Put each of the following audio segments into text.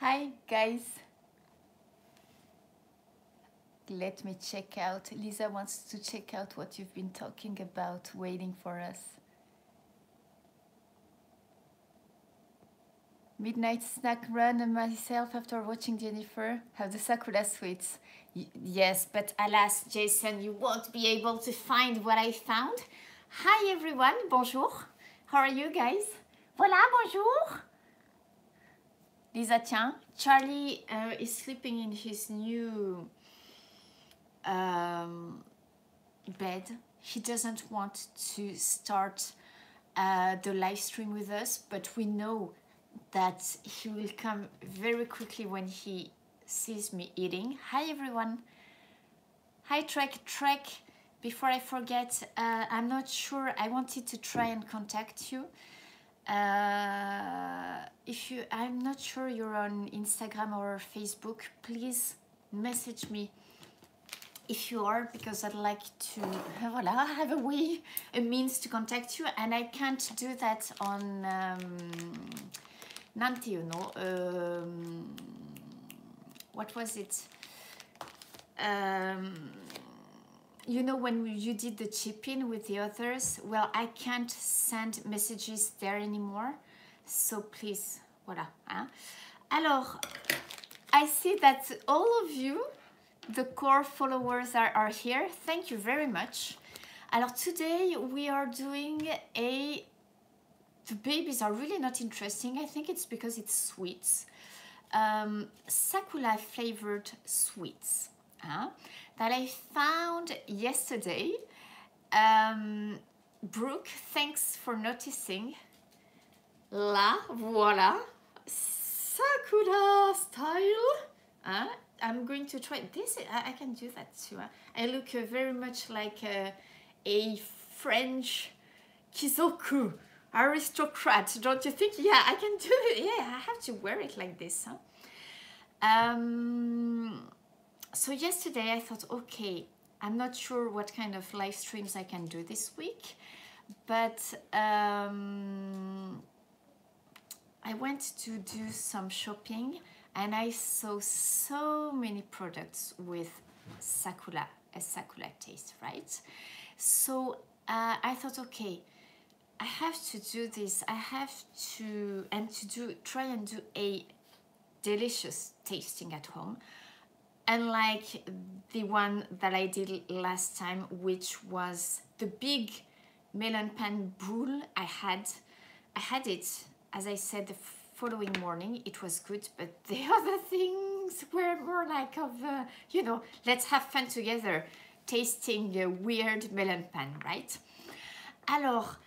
Hi guys, let me check out. Lisa wants to check out what you've been talking about, waiting for us. Midnight snack run and myself after watching Jennifer have the Sakura sweets. Yes, but alas, Jason, you won't be able to find what I found. Hi everyone, bonjour. How are you guys? Voilà, bonjour. Lisa, tiens, Charlie is sleeping in his new bed. He doesn't want to start the live stream with us, but we know that he will come very quickly when he sees me eating. Hi everyone. Hi Trek. Before I forget, I'm not sure, I wanted to try and contact you. I'm not sure you're on Instagram or Facebook, please message me if you are, because I'd like to voilà, have a means to contact you, and I can't do that on Nante, you know, what was it? You know, when you did the chip-in with the others, well, I can't send messages there anymore. So please, voilà. Hein? Alors, I see that all of you, the core followers are here. Thank you very much. Alors, today we are doing the babies are really not interesting. I think it's because it's sweets. Sakura flavored sweets. That I found yesterday. Brooke, thanks for noticing. Là, voilà, Sakura style. I'm going to try this. I can do that too. I look very much like a French kizoku aristocrat, don't you think? Yeah, I can do it. Yeah, I have to wear it like this. So yesterday I thought, okay, I'm not sure what kind of live streams I can do this week, but I went to do some shopping and I saw so many products with Sakura, a Sakura taste, right? So I thought, okay, I have to do this. I have to try and do a delicious tasting at home. Unlike the one that I did last time, which was the big melon pan boule I had it, as I said, the following morning. It was good, but the other things were more like of, you know, let's have fun together, tasting a weird melon pan, right? Alors,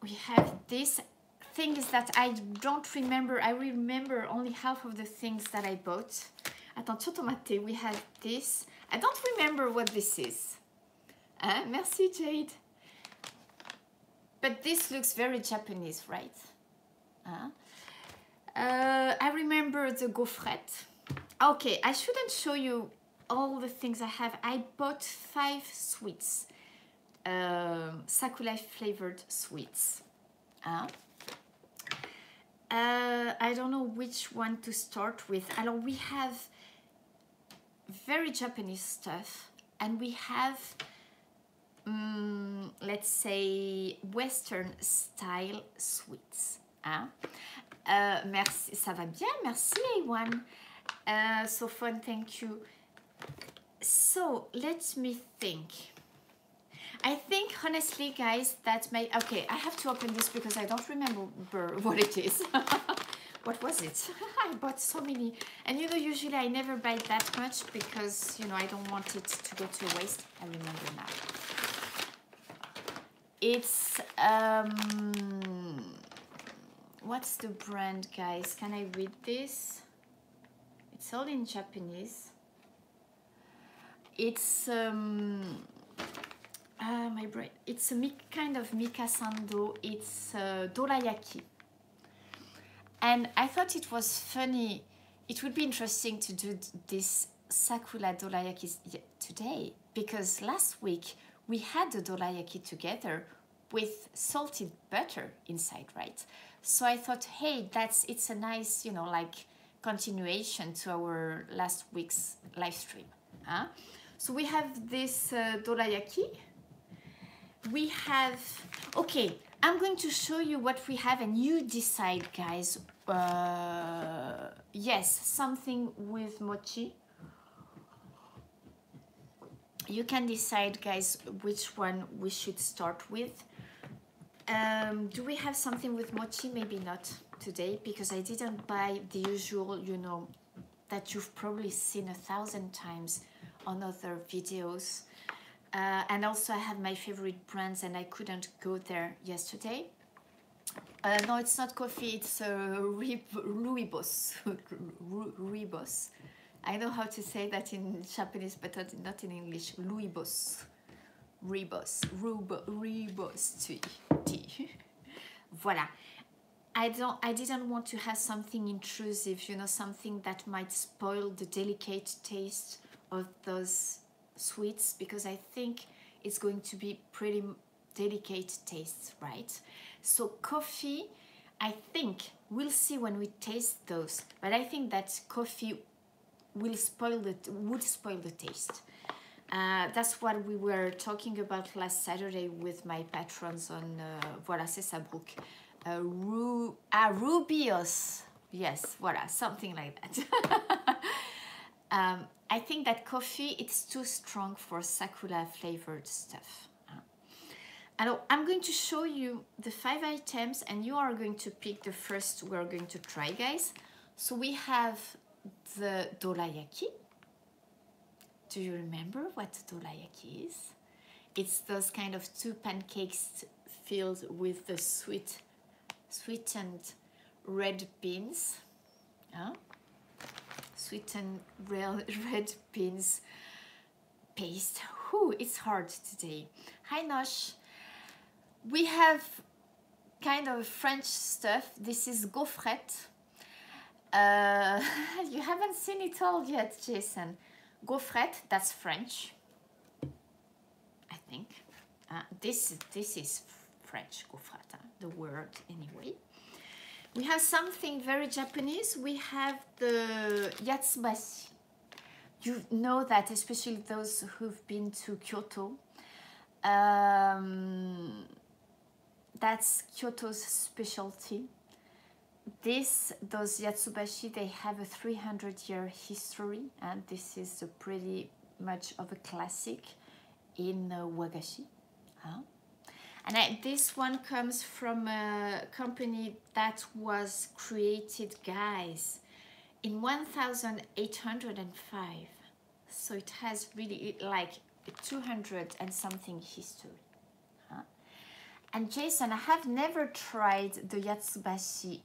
we have this. Thing is that I don't remember. I remember only half of the things that I bought. Attention tomate, we have this. I don't remember what this is. Merci Jade. But this looks very Japanese, right? I remember the gofret. Okay, I shouldn't show you all the things I have. I bought 5 sweets. Sakura flavored sweets. I don't know which one to start with. Alors, we have very Japanese stuff, and we have, let's say, Western style sweets. Merci, ça va bien, merci A1. So fun, thank you. So, let me think. I think, honestly, guys, that may... Okay, I have to open this because I don't remember what it is. What was it? I bought so many. And, you know, usually I never buy that much because, you know, I don't want it to go to waste. I remember now. It's... what's the brand, guys? Can I read this? It's all in Japanese. It's... my brain. It's a kind of mikasando. It's dorayaki. And I thought it was funny. It would be interesting to do this Sakura dorayaki today, because last week we had the dorayaki together with salted butter inside, right? So I thought, hey, it's a nice, you know, like continuation to our last week's live stream. Huh? So we have this dorayaki. We have, okay, I'm going to show you what we have and you decide, guys. Yes, something with mochi. You can decide, guys, which one we should start with. Do we have something with mochi? Maybe not today, because I didn't buy the usual, you know, that you've probably seen 1,000 times on other videos. And also I have my favorite brands and I couldn't go there yesterday. No, it's not coffee, it's rooibos. Rooibos. I know how to say that in Japanese, but not in English. Rooibos. Rooibos tea. Voilà. I didn't want to have something intrusive, you know, something that might spoil the delicate taste of those sweets, because I think it's going to be pretty delicate tastes, right? So coffee, I think, we'll see when we taste those, but I think that coffee would spoil the taste. That's what we were talking about last Saturday with my patrons on Voilà, c'est ça, Brooke. Rubios. Yes, voilà, something like that. I think that coffee, it's too strong for Sakura flavored stuff. Alors, I'm going to show you the 5 items and you are going to pick the first we're going to try, guys. So we have the dorayaki. Do you remember what dorayaki is? It's those kind of 2 pancakes filled with the sweetened red beans. Sweetened red beans paste. Whew, it's hard today. Hi Nosh. We have kind of French stuff. This is gofret. You haven't seen it all yet, Jason. Gofret, that's French, I think. This is French, gofret, the word anyway. We have something very Japanese. We have the Yatsuhashi. You know that, especially those who've been to Kyoto. That's Kyoto's specialty. Those Yatsuhashi, they have a 300-year history, and this is a pretty much of a classic in wagashi. And this one comes from a company that was created, guys, in 1805. So it has really like 200 and something history. And Jason, I have never tried the Yatsuhashi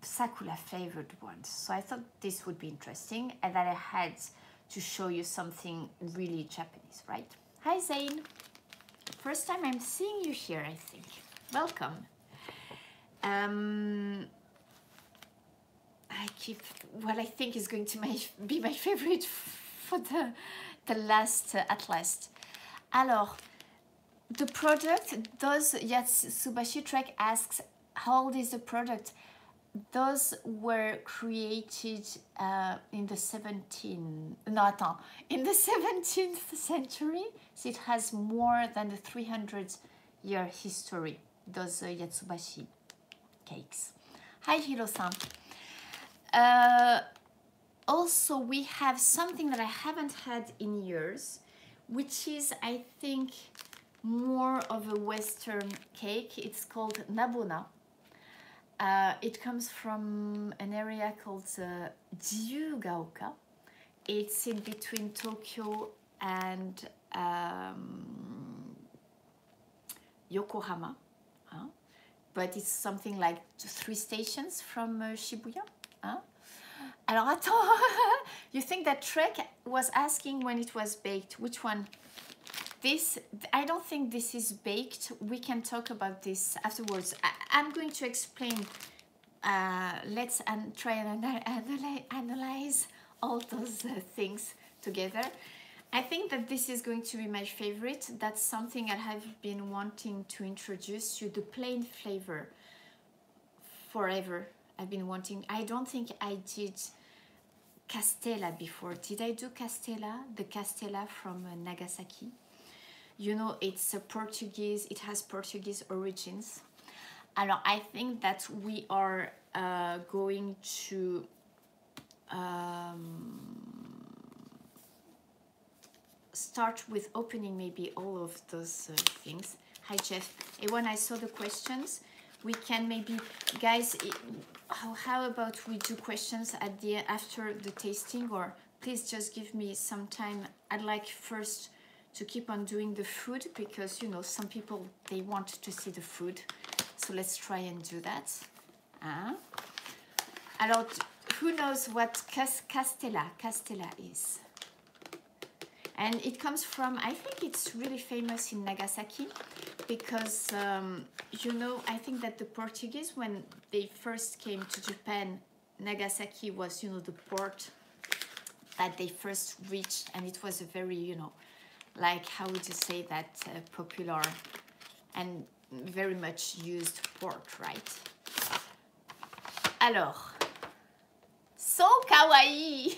Sakura flavored ones, so I thought this would be interesting and that I had to show you something really Japanese, right? Hi Zane, first time I'm seeing you here, I think. Welcome. I keep what I think is going to be my favorite for the last at last. Alors, the product, those Yatsuhashi Trek asks, how old is the product? Those were created in the 17th century. So it has more than the 300-year history, those Yatsuhashi cakes. Hi, Hiro-san. Also, we have something that I haven't had in years, which is, I think, more of a Western cake. It's called Navona. It comes from an area called Jiyugaoka. It's in between Tokyo and Yokohama. But it's something like 3 stations from Shibuya. Alors attends, you think that Trek was asking when it was baked? Which one? This, I don't think this is baked. We can talk about this afterwards. I'm going to explain. Let's try and analyze all those things together. I think that this is going to be my favorite. That's something I have been wanting to introduce you, the plain flavor, forever. I've been wanting. I don't think I did Castella before. Did I do Castella? The Castella from Nagasaki. You know, it's a Portuguese, it has Portuguese origins. Alors, I think that we are going to start with opening maybe all of those things. Hi Jeff. And when I saw the questions, we can maybe, guys, how about we do questions at the after the tasting, or please just give me some time. I'd like first to keep on doing the food because, you know, some people, they want to see the food. So let's try and do that. Alors, who knows what Castella is? And it comes from, I think it's really famous in Nagasaki because, you know, I think that the Portuguese, when they first came to Japan, Nagasaki was, you know, the port that they first reached, and it was a very, you know, like, how would you say that, popular and very much used port, right? Alors, so kawaii!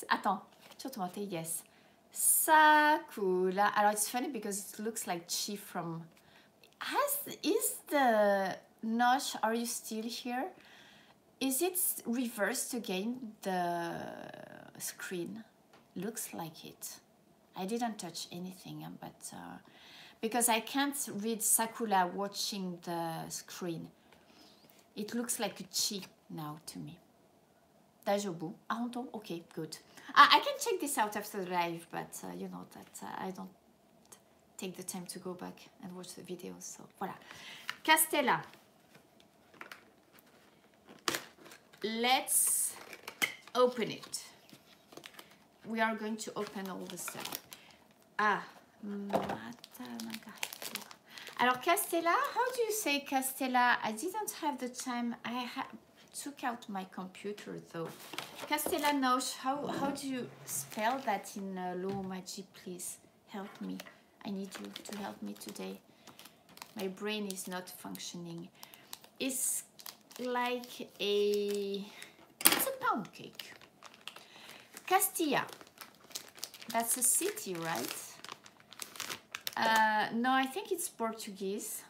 Attends, yes. Sakura. Alors, it's funny because it looks like Chi from... Is the Nosh, are you still here? Is it reversed again, the screen? Looks like it. I didn't touch anything, but because I can't read Sakura watching the screen. It looks like a Chi now to me. Dajobu. Ahonto? Okay, good. I can check this out after the live, but you know that I don't take the time to go back and watch the videos. So, voilà. Castella. Let's open it. We are going to open all the stuff. Alors, Castella, how do you say Castella? I didn't have the time. I took out my computer though. Castella Nosh, how do you spell that in Lomaji, please? Help me. I need you to help me today. My brain is not functioning. It's like it's a pound cake. Castilla. That's a city, right? No, I think it's Portuguese.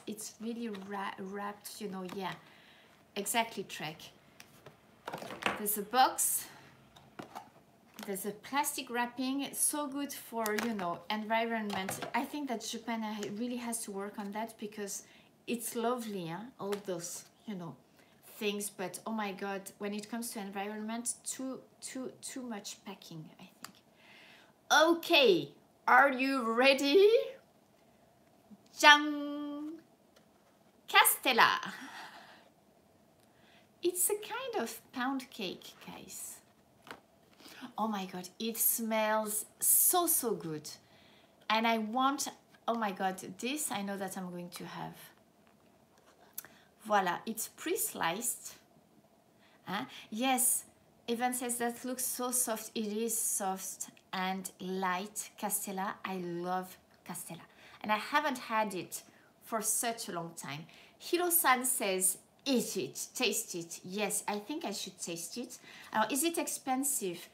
It's really wrapped, you know, yeah. Exactly, Trek. There's a box. There's a plastic wrapping. It's so good for, you know, environment. I think that Japan really has to work on that because it's lovely, huh? All those, you know, things. But oh my God, when it comes to environment, too much packing, I think. Okay, are you ready? Jang! Castella. It's a kind of pound cake, guys. Oh my God, it smells so good. And I want, oh my God, this I know that I'm going to have. Voila, it's pre-sliced. Huh? Yes, Evan says that looks so soft. It is soft and light. Castella, I love Castella. And I haven't had it for such a long time. Hiro-san says, eat it, taste it. Yes, I think I should taste it. Is it expensive?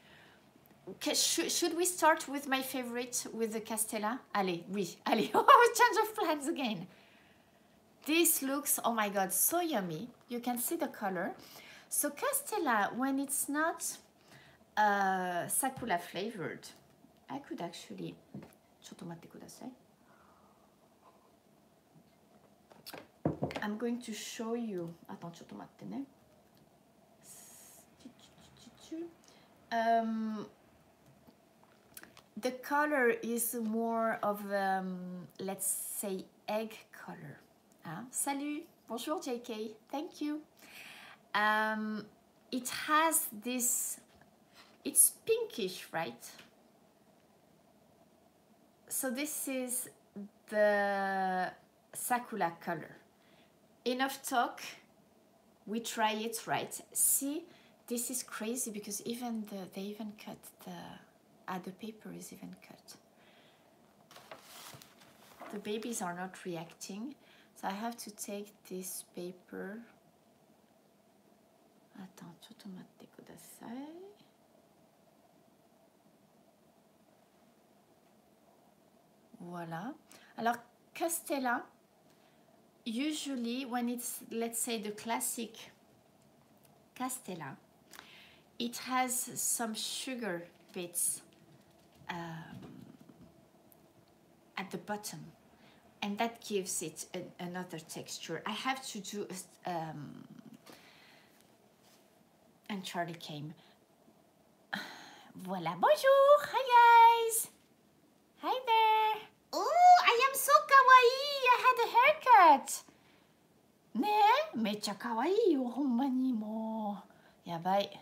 Should we start with my favorite, with the Castella? Allez, oui, allez. Oh, change of plans again. This looks, oh my God, so yummy. You can see the color. So Castella, when it's not Sakura flavored, I could actually, I'm going to show you. The color is more of, let's say, egg color. Salut, bonjour JK, thank you. It has this, it's pinkish, right? So this is the Sakura color. Enough talk, we try it, right? See, this is crazy because even they even cut the paper is even cut. The babies are not reacting, so I have to take this paper. Attends, ちょっと待ってください。Voilà. Alors, Castella, usually when it's, let's say, the classic Castella, it has some sugar bits at the bottom, and that gives it another texture. I have to do and Charlie came. Voilà, bonjour, hi guys, hi there. Oh, I am so kawaii. I had a haircut. ねえ、めっちゃ可愛いよ、ほんまにもう。やばい。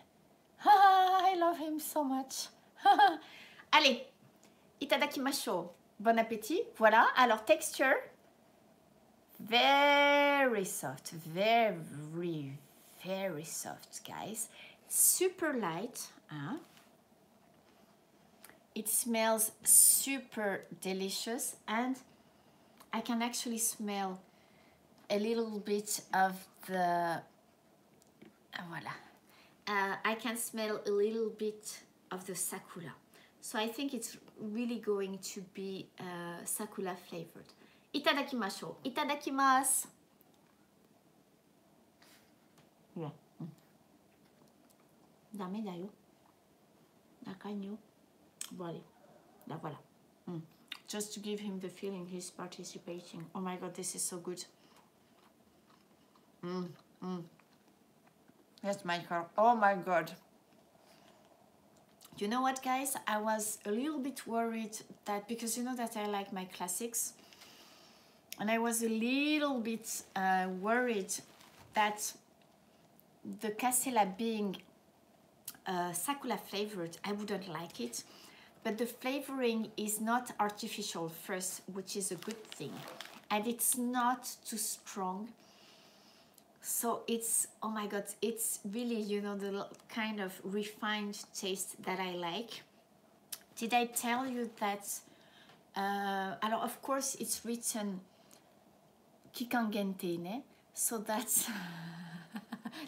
I love him so much. Allez, いただきましょう。Bon appétit. Voilà, alors texture. Very soft, very soft, guys. Super light. Hein? It smells super delicious, and I can actually smell a little bit of the voilà. I can smell a little bit of the Sakura, so I think it's really going to be Sakura flavored. いただきましょう。いただきます。ダメだよ。中によ。Voilà. Voilà. Just to give him the feeling he's participating. Oh my god, this is so good. Yes, my girl. Oh my god. You know what, guys? I was a little bit worried that, because you know that I like my classics, and I was a little bit worried that the Castella being Sakura flavored, I wouldn't like it. But the flavoring is not artificial first, which is a good thing. And it's not too strong. So it's, oh my god, it's really, you know, the kind of refined taste that I like. Did I tell you that, alors of course it's written Kikan Gente, ne? So that's,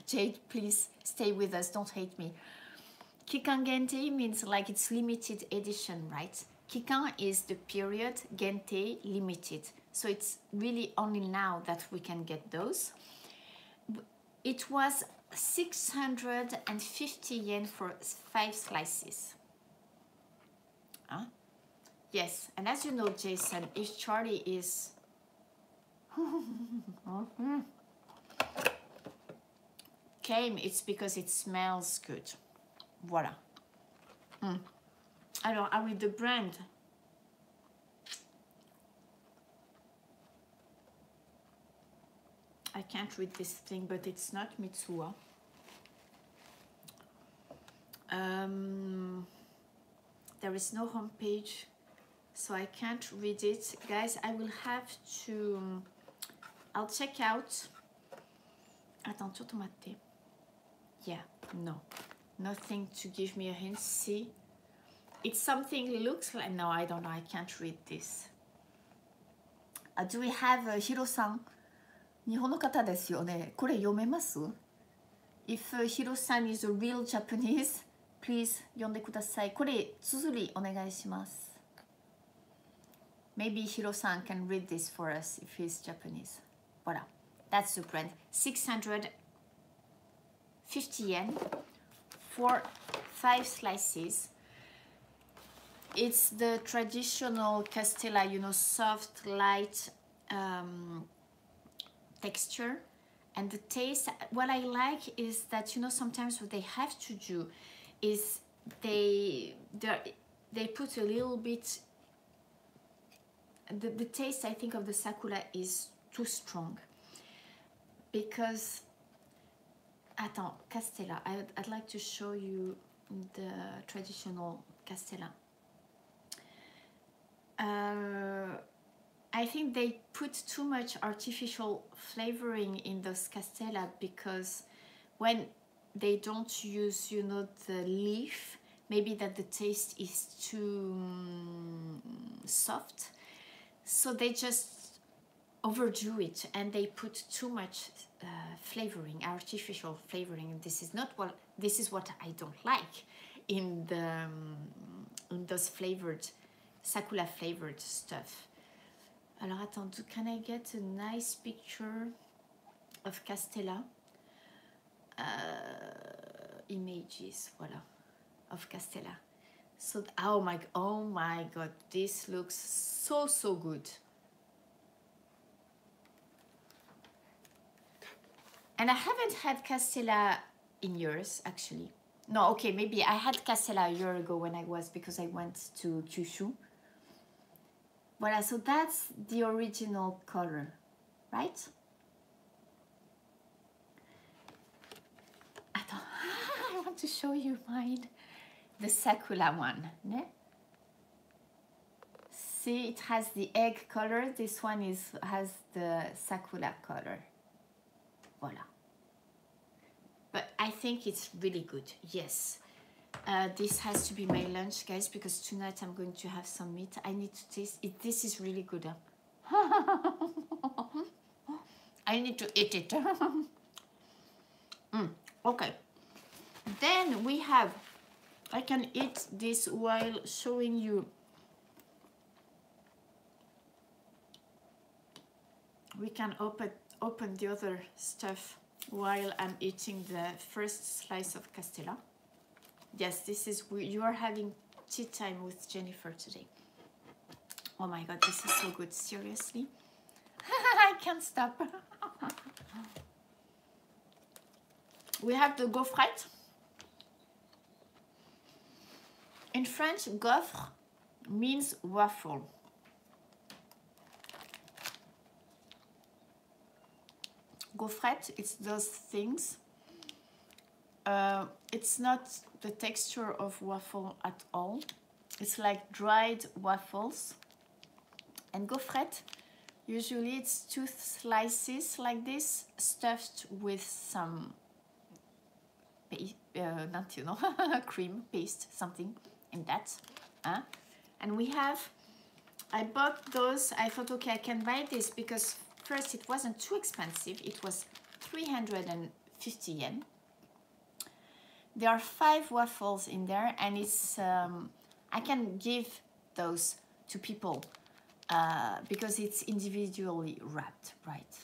Jade, please stay with us, don't hate me. Kikan Gente means like it's limited edition, right? Kikan is the period, Gente limited. So it's really only now that we can get those. It was 650 yen for 5 slices. Huh? Yes, and as you know, Jason, if Charlie is... came, it's because it smells good. Voilà. Alors, I read the brand. I can't read this thing, but it's not Mitsuwa. There is no homepage, so I can't read it. Guys, I will have to... I'll check out... Attends, tomate. Yeah, no. Nothing to give me a hint. See, it's something looks like, no, I don't know, I can't read this. Do we have Hiro-san? 日本の方ですよね。これ読めます? If Hiro-san is a real Japanese, please 読んでください。これ綴りお願いします。Maybe Hiro-san can read this for us if he's Japanese. Voilà, that's the brand. 650 yen. For 5 slices. It's the traditional Castella, you know, soft, light texture. And the taste, what I like is that, you know, sometimes what they have to do is they put a little bit, the taste, I think, of the Sakura is too strong. Because attends, Castella. I'd like to show you the traditional Castella. I I think they put too much artificial flavoring in those Castella, because when they don't use, you know, the leaf, maybe that the taste is too soft, so they just overdo it and they put too much flavoring, artificial flavoring. This is not what, this is what I don't like in the in those flavored Sakura flavored stuff. Alors attends, can I get a nice picture of Castella? Images, voilà, of Castella. So oh my god, this looks so good. And I haven't had Castella in years, actually. No, okay, maybe I had Castella a year ago when I was, because I went to Kyushu. Voilà, so that's the original color, right? Attends, I want to show you mine. The Sakura one, ne? See, it has the egg color. This one has the Sakura color. Voila. But I think it's really good, yes. This has to be my lunch, guys, because tonight I'm going to have some meat. I need to taste it. This is really good. I need to eat it. Okay. Then we have, I can eat this while showing you. We can open the other stuff while I'm eating the first slice of Castella. Yes, this is, you are having tea time with Jennifer today. Oh my god, this is so good, seriously. I can't stop. We have the gofret. In French, gaufre means waffle. Gofret, it's those things. It's not the texture of waffle at all. It's like dried waffles. And gofret, usually it's 2 slices like this, stuffed with some not, you know, cream, paste, something in that. And we have, I bought those. I thought, okay, I can buy this because first it wasn't too expensive. It was 350 yen. There are 5 waffles in there, and it's I can give those to people because it's individually wrapped, right?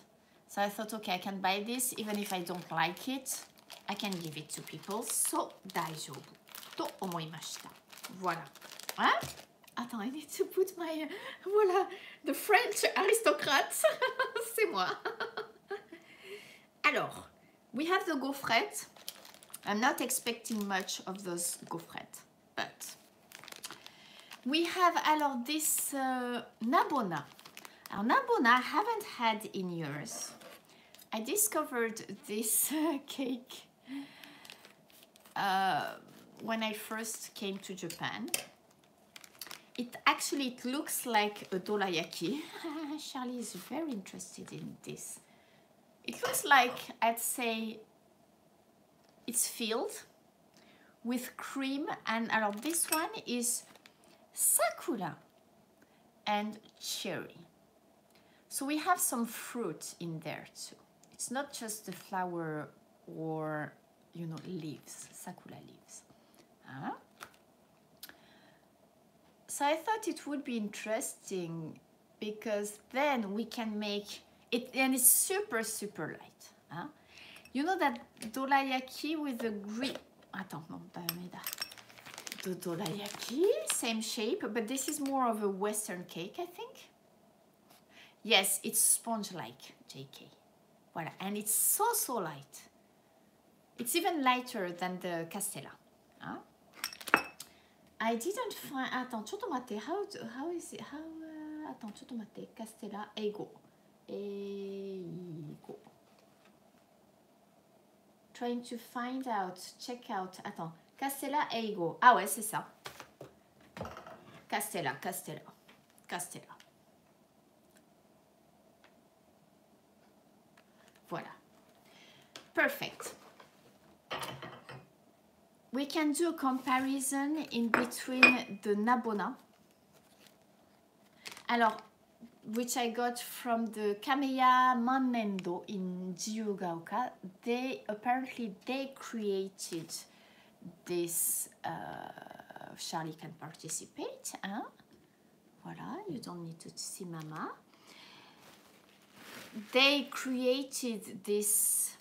So I thought, okay, I can buy this even if I don't like it. I can give it to people. So, 大丈夫と思いました. Voilà. Hein? Attends, I need to put my... Voilà, the French aristocrate. C'est moi. Alors, we have the gaufrettes. I'm not expecting much of those gaufrettes, but we have, alors, this Navona. Alors, Navona I haven't had in years. I discovered this cake when I first came to Japan. It looks like a dorayaki. Charlie is very interested in this. It looks like, I'd say, it's filled with cream, and this one is Sakura and cherry. So we have some fruit in there too. It's not just the flower or, you know, leaves, Sakura leaves. So I thought it would be interesting because then we can make it, and it's super, super light. You know that dorayaki with the green... Attends, non, the dorayaki, same shape, but this is more of a Western cake, I think. Yes, it's sponge-like, JK. Voilà, and it's so, so light. It's even lighter than the Castella. I didn't find... Attends, chotomate, how is it? How... Attends, chotomate, Castella, eigo. Eigo. Trying to find out, check out. Attends, Castella, eigo. Ah ouais, c'est ça. Castella. Voilà. Perfect. We can do a comparison in between the Navona, alors, which I got from the Kameya Mannendo in Jiyugaoka. Apparently they created this. Charlie can participate. Hein? Voilà, you don't need to see Mama. They created this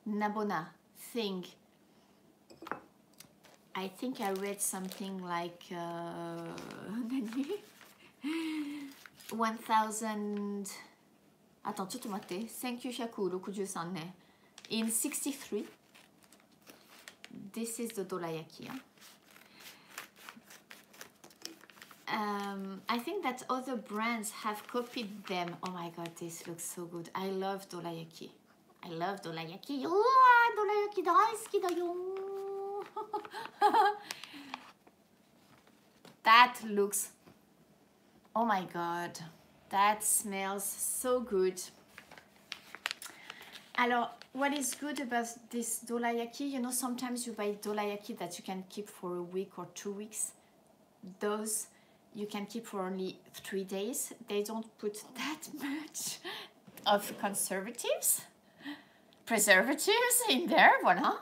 Navona thing. I think I read something like 1000. Attends, ちょっと待って。1963年 in 63. This is the Dorayaki. I think that other brands have copied them. Oh my god, this looks so good. I love Dorayaki. I love Dorayaki. Oh, Dorayaki 大好きだよ. That looks, oh my god, that smells so good. Alors, what is good about this dorayaki, you know, sometimes you buy dorayaki that you can keep for a week or 2 weeks. Those you can keep for only 3 days. They don't put that much of preservatives in there, voilà.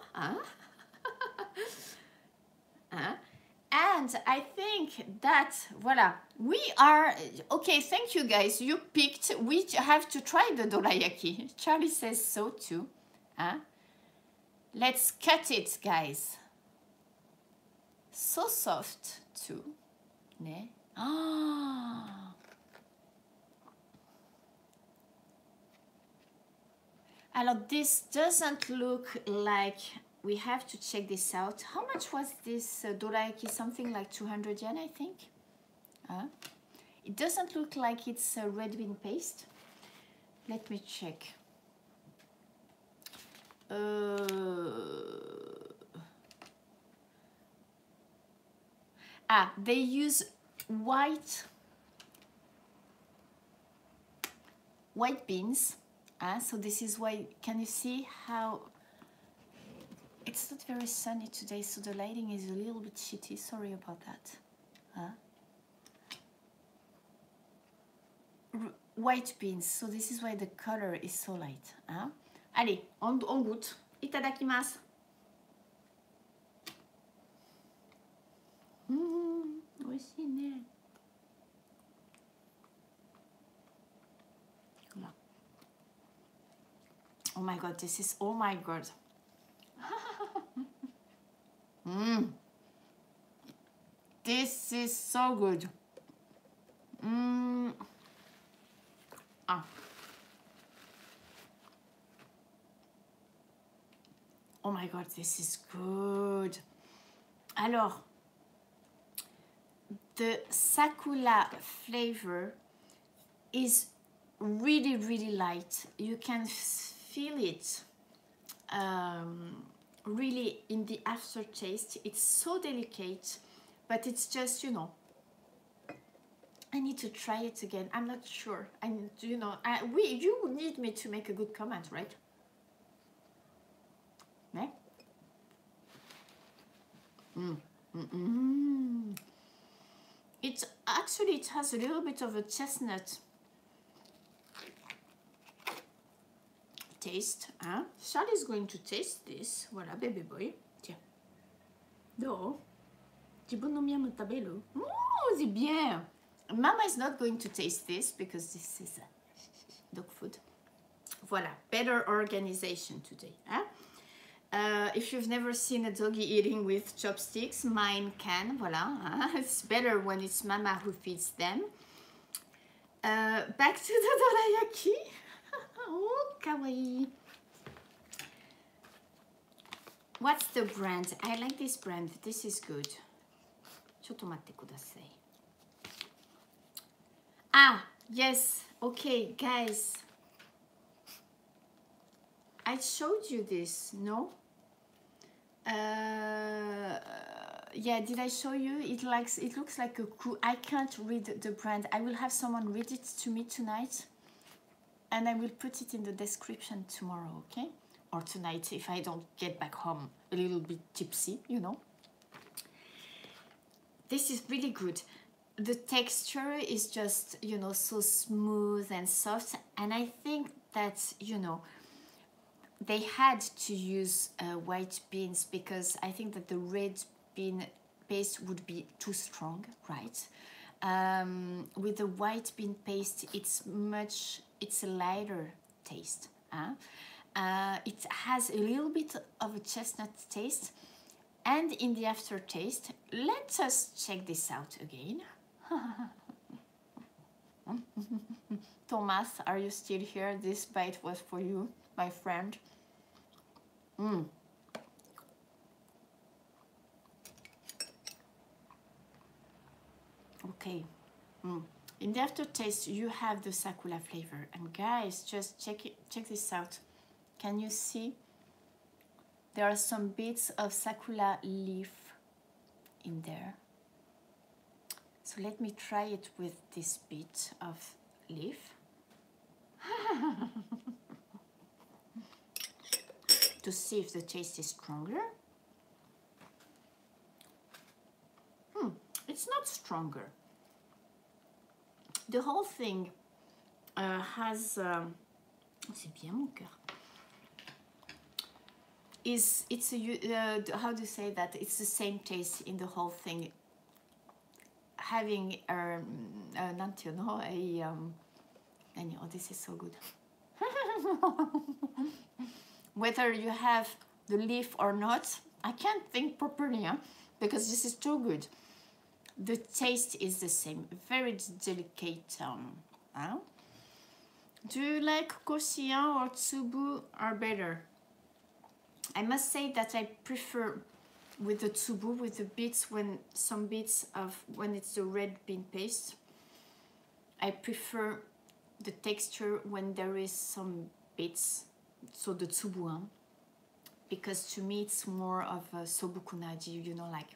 And I think that, voilà, we are, okay, thank you guys, you picked, we have to try the dorayaki. Charlie says so too. Let's cut it, guys. So soft too. Ne? Ah. Alors, this doesn't look like, we have to check this out. How much was this dorayaki? Something like 200 yen, I think. It doesn't look like it's a red bean paste. Let me check. They use white beans. So this is why, can you see how it's not very sunny today, so the lighting is a little bit shitty. Sorry about that. White beans, so this is why the color is so light. Allez, on goûte. Itadakimasu. Oh my god, this is, oh my god. This is so good. Oh my god, this is good. Alors, the Sakura flavor is really, really light. You can feel it really in the aftertaste. It's so delicate, but it's just, you know, I need to try it again. I'm not sure. And you know, you need me to make a good comment, right? Yeah? It actually, it has a little bit of a chestnut taste. Charlie's going to taste this. Voilà, baby boy. Tiens. Do. 自分のミヤム食べる? Oh, c'est bien. Mama is not going to taste this because this is dog food. Voilà, better organization today. If you've never seen a doggy eating with chopsticks, mine can. Voilà, it's better when it's Mama who feeds them. Back to the dorayaki. Oh, kawaii. What's the brand? I like this brand. This is good. ちょっと待ってください. Yes. Okay, guys. I showed you this, no? Yeah, did I show you? It looks like a crew. I can't read the brand. I will have someone read it to me tonight. and I will put it in the description tomorrow, okay? Or tonight if I don't get back home a little bit tipsy, you know. This is really good. The texture is just, you know, so smooth and soft, and I think that, you know, they had to use white beans because I think that the red bean paste would be too strong, right? With the white bean paste, it's a lighter taste. It has a little bit of a chestnut taste, and in the aftertaste, let us check this out again. Thomas, are you still here? This bite was for you, my friend. Okay. In the aftertaste, you have the Sakura flavor. And guys, just check this out. Can you see? There are some bits of Sakura leaf in there. So let me try it with this bit of leaf. To see if the taste is stronger. It's not stronger. The whole thing has... c'est bien mon cœur. It's a, how do you say that? It's the same taste in the whole thing. Having oh, this is so good. Whether you have the leaf or not, I can't think properly, because this is too good. The taste is the same, very delicate. Do you like koshien or tsubu are better? I must say that I prefer with the tsubu, with the bits, when it's the red bean paste. I prefer the texture when there is some bits, so the tsubu, because to me it's more of a sobukunaji, you know, like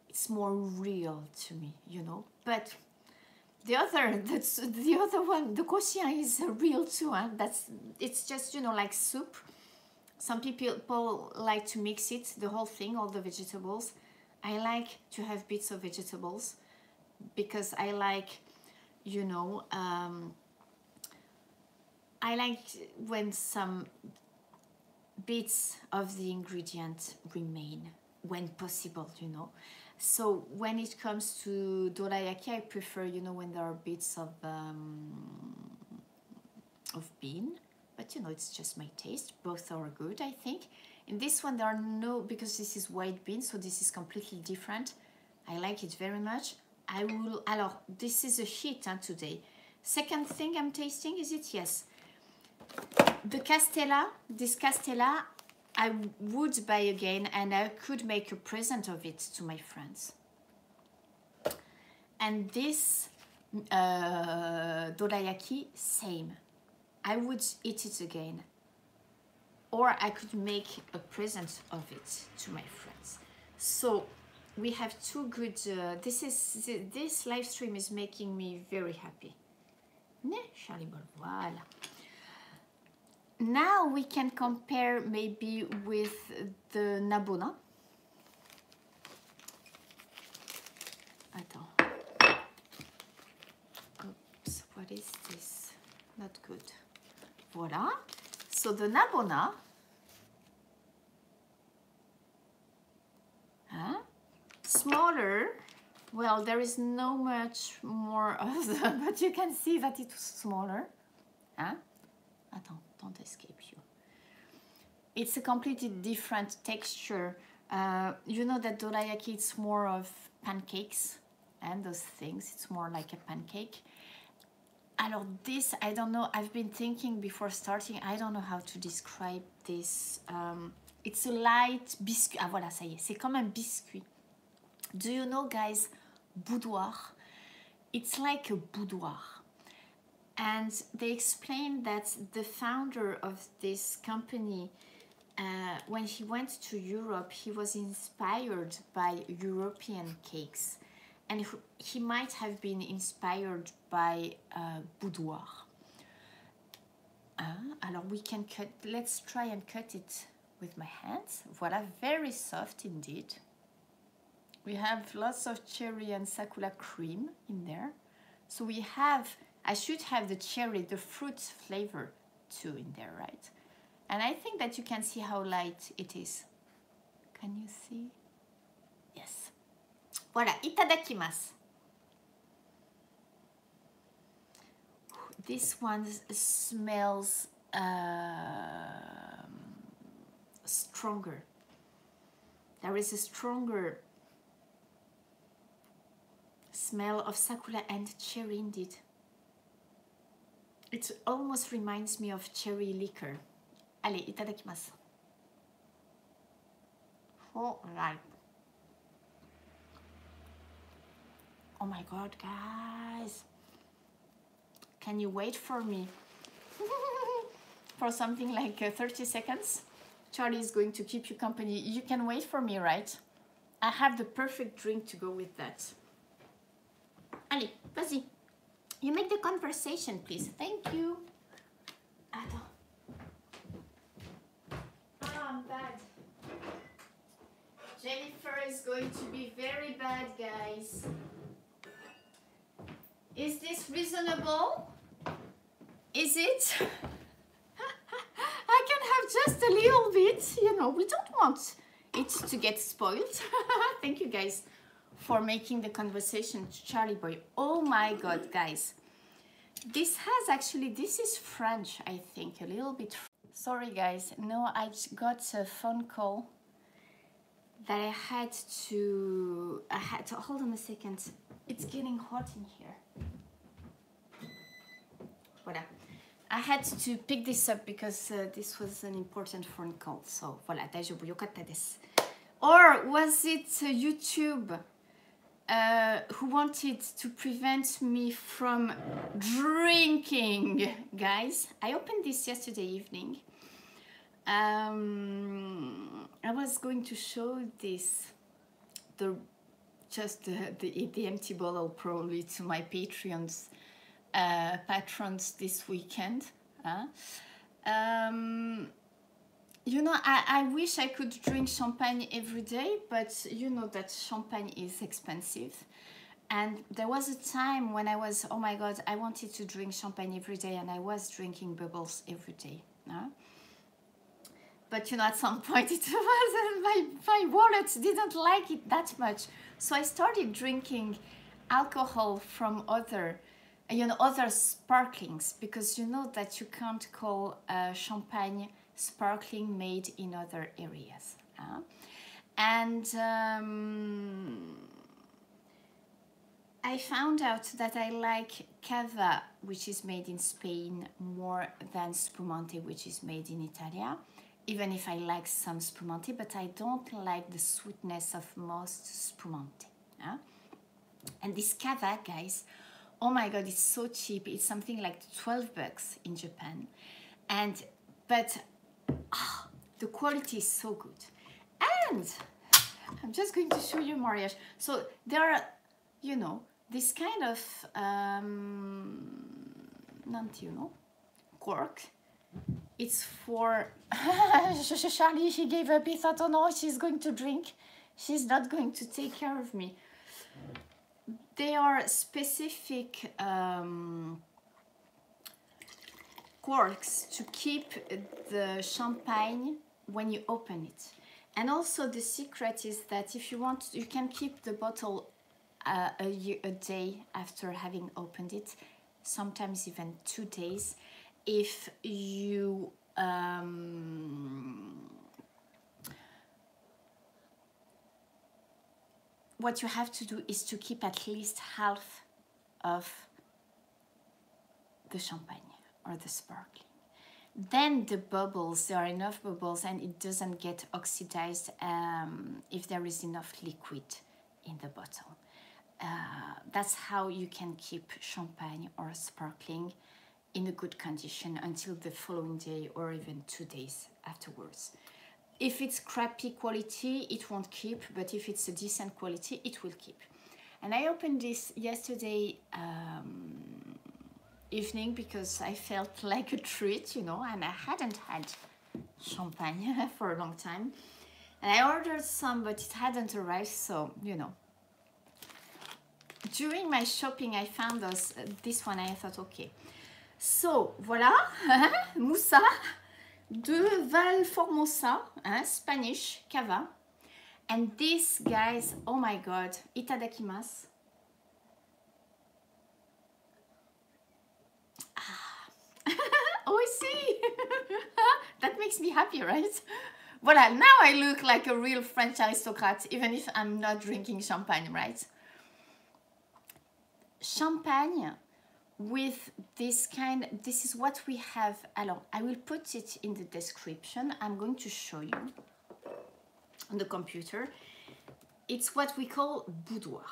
it's more real to me, you know. But the other one, the koshien, is real too. It's just, you know, like soup. Some people like to mix it, the whole thing, all the vegetables. I like to have bits of vegetables because I like, you know, I like when some bits of the ingredient remain when possible, you know. So when it comes to dorayaki, I prefer, you know, when there are bits of bean. But, you know, it's just my taste. Both are good, I think. In this one, there are no, because this is white bean, so this is completely different. I like it very much. I will, alors, this is a hit today. Second thing I'm tasting, is it? Yes. The Castella, this Castella, I would buy again, and I could make a present of it to my friends. And this dorayaki, same. I would eat it again, or I could make a present of it to my friends. So we have two good. This live stream is making me very happy. Ne, Charlie Ball, voilà. Now we can compare maybe with the Navona. Attends. Oops, what is this? Not good. Voila. So the Navona, smaller. Well, there is no much more of them, but you can see that it's smaller. Attends, don't escape you. It's a completely different texture. You know that dorayaki, it's more of pancakes and those things. It's more like a pancake. Alors this, I don't know, I've been thinking before starting, I don't know how to describe this. It's a light biscuit. Ah voilà, ça y est, c'est comme un biscuit. Do you know, guys, boudoir? It's like a boudoir. And they explained that the founder of this company, when he went to Europe, he was inspired by European cakes. And he might have been inspired by boudoir. Alors we can cut, let's try and cut it with my hands. Voila, very soft indeed. We have lots of cherry and sakura cream in there. So we have, I should have the cherry, the fruit flavor too in there, right? And I think that you can see how light it is. Can you see? Yes. Voilà, itadakimasu. This one smells stronger. There is a stronger smell of sakura and cherry indeed. It almost reminds me of cherry liquor. Allez, itadakimasu. Oh, right. Oh my god, guys. Can you wait for me? For something like 30 seconds? Charlie is going to keep you company. You can wait for me, right? I have the perfect drink to go with that. Allez, vas-y. You make the conversation, please. Thank you. Attends. Ah, I'm bad. Jennifer is going to be very bad, guys. Is this reasonable? Is it? I can have just a little bit, you know, we don't want it to get spoiled. Thank you guys for making the conversation, Charlie boy. Oh my god, guys. This has actually, this is French, I think, a little bit. Sorry guys, no, I got a phone call that I had to, hold on a second. It's getting hot in here. Voilà. I had to pick this up because this was an important phone call. So, voilà, daijoubu, yokatta desu. Or was it YouTube who wanted to prevent me from drinking? Guys, I opened this yesterday evening. I was going to show this, the empty bottle probably to my Patreons. Patrons this weekend. You know, I wish I could drink champagne every day, but you know that champagne is expensive. And there was a time when I was, oh my god, I wanted to drink champagne every day, and I was drinking bubbles every day. But you know, at some point it wasn't, my wallet didn't like it that much. So I started drinking alcohol from other sparklings, because you know that you can't call champagne sparkling made in other areas. And I found out that I like cava, which is made in Spain, more than spumante, which is made in Italy. Even if I like some spumante, but I don't like the sweetness of most spumante. And this cava, guys, oh my god, it's so cheap. It's something like 12 bucks in Japan. But the quality is so good. And I'm just going to show you mariage. So there are, you know, this kind of, cork. It's for, Charlie, she gave up. He thought, oh no, she's going to drink. She's not going to take care of me. They are specific corks to keep the champagne when you open it. And also the secret is that if you want, you can keep the bottle a day after having opened it, sometimes even 2 days, if you what you have to do is to keep at least half of the champagne or the sparkling. Then the bubbles, there are enough bubbles, and it doesn't get oxidized if there is enough liquid in the bottle. That's how you can keep champagne or sparkling in a good condition until the following day or even 2 days afterwards. If it's crappy quality, it won't keep, but if it's a decent quality, it will keep. And I opened this yesterday evening because I felt like a treat, you know, and I hadn't had champagne for a long time. And I ordered some, but it hadn't arrived, so, you know. During my shopping, I found this one, and I thought, okay. So, voilà, moussa de Valformosa, Spanish, cava. And this, guys, oh my god, itadakimasu. Oh, I see. That makes me happy, right? Voilà, now I look like a real French aristocrat, even if I'm not drinking champagne, right? Champagne with this is what we have. Alors, I will put it in the description. I'm going to show you on the computer. It's what we call boudoir.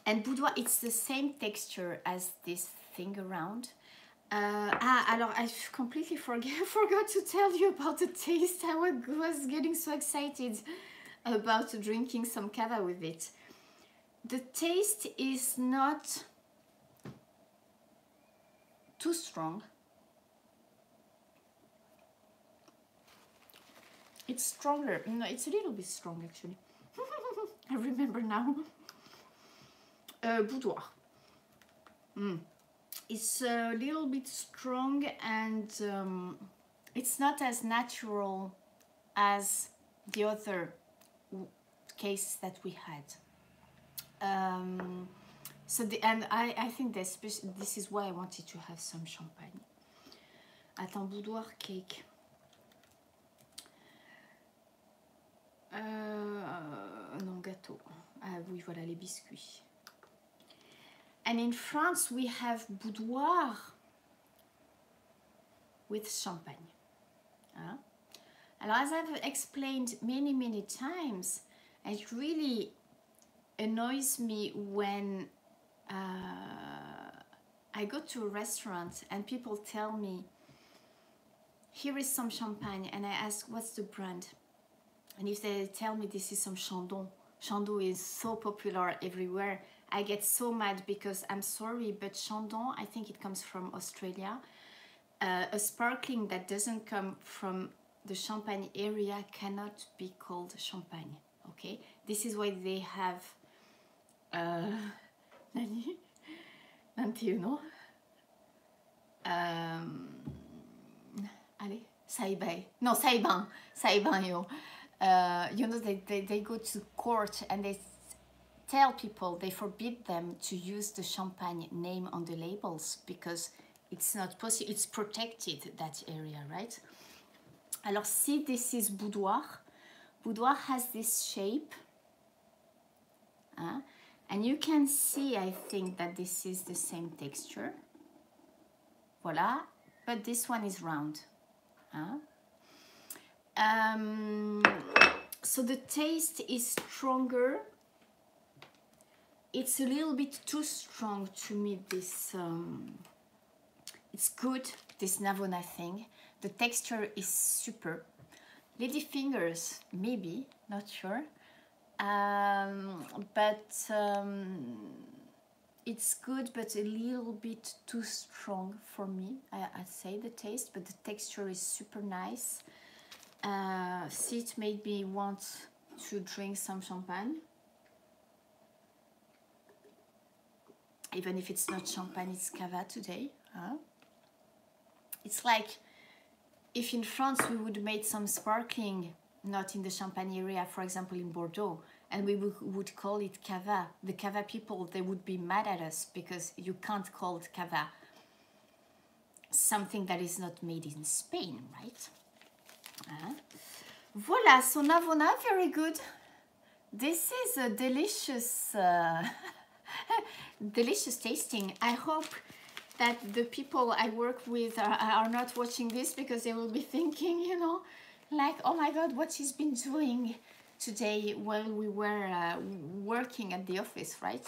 And boudoir, it's the same texture as this thing around. Alors, I completely forgot to tell you about the taste. I was getting so excited about drinking some cava with it. The taste is not too strong. It's stronger. No, it's a little bit strong actually. I remember now. Boudoir. It's a little bit strong, and it's not as natural as the other cases that we had. I think this is why I wanted to have some champagne. Attends, boudoir cake. Non, gâteau. Ah oui, voilà les biscuits. And in France, we have boudoir with champagne. And as I've explained many times, it really annoys me when I go to a restaurant and people tell me, here is some champagne, and I ask, what's the brand? And if they tell me this is some Chandon, Chandon is so popular everywhere, I get so mad because I'm sorry, but Chandon, I think it comes from Australia. A sparkling that doesn't come from the Champagne area cannot be called champagne, okay? This is why they have 91. Allez, Saïbay. No, Saïban, yo. You know, they go to court and they tell people, they forbid them to use the champagne name on the labels because it's not possible, it's protected, that area, right? Alors, see, this is boudoir. Boudoir has this shape. And you can see, I think, that this is the same texture. Voila. But this one is round. So the taste is stronger. It's a little bit too strong to me, this... it's good, this Navona thing. The texture is super. Lady fingers, maybe, not sure. It's good, but a little bit too strong for me. I'd say the taste, but the texture is super nice. See, it made me want to drink some champagne. Even if it's not champagne, it's cava today. It's like if in France we would make some sparkling, not in the Champagne area, for example in Bordeaux, and we would call it cava. The cava people, they would be mad at us because you can't call it cava something that is not made in Spain, right? Voila, so Navona, very good. This is a delicious, delicious tasting. I hope that the people I work with are not watching this because they will be thinking, you know, like, oh my God, what she's been doing today while we were working at the office, right?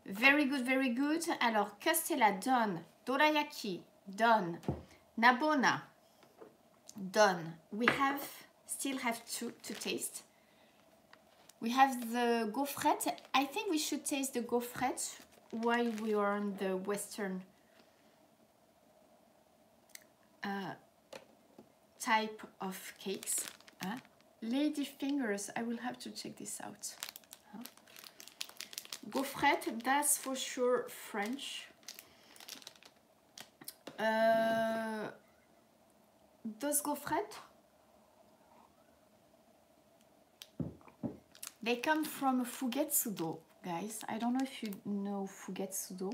Very good, very good. Alors, Castella, done. Dorayaki, done. Navona, done. We still have two to taste. We have the gofret. I think we should taste the gofret while we are on the Western type of cakes. Lady fingers, I will have to check this out. Gaufret, that's for sure French. Those gaufrettes, they come from Fugetsudo, guys. I don't know if you know Fugetsudo.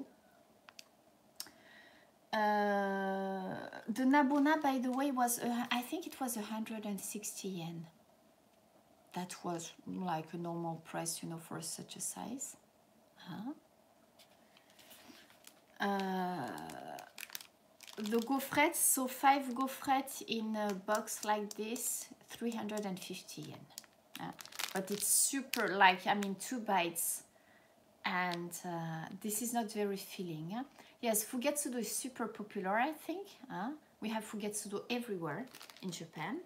The Navona, by the way, was I think it was 160 yen. That was like a normal price, you know, for such a size. The gaufrettes, so 5 gaufrettes in a box like this, 350 yen. But it's super, like, I mean, 2 bites, and this is not very filling. Yes, Fugetsudo is super popular, I think. We have Fugetsudo everywhere in Japan.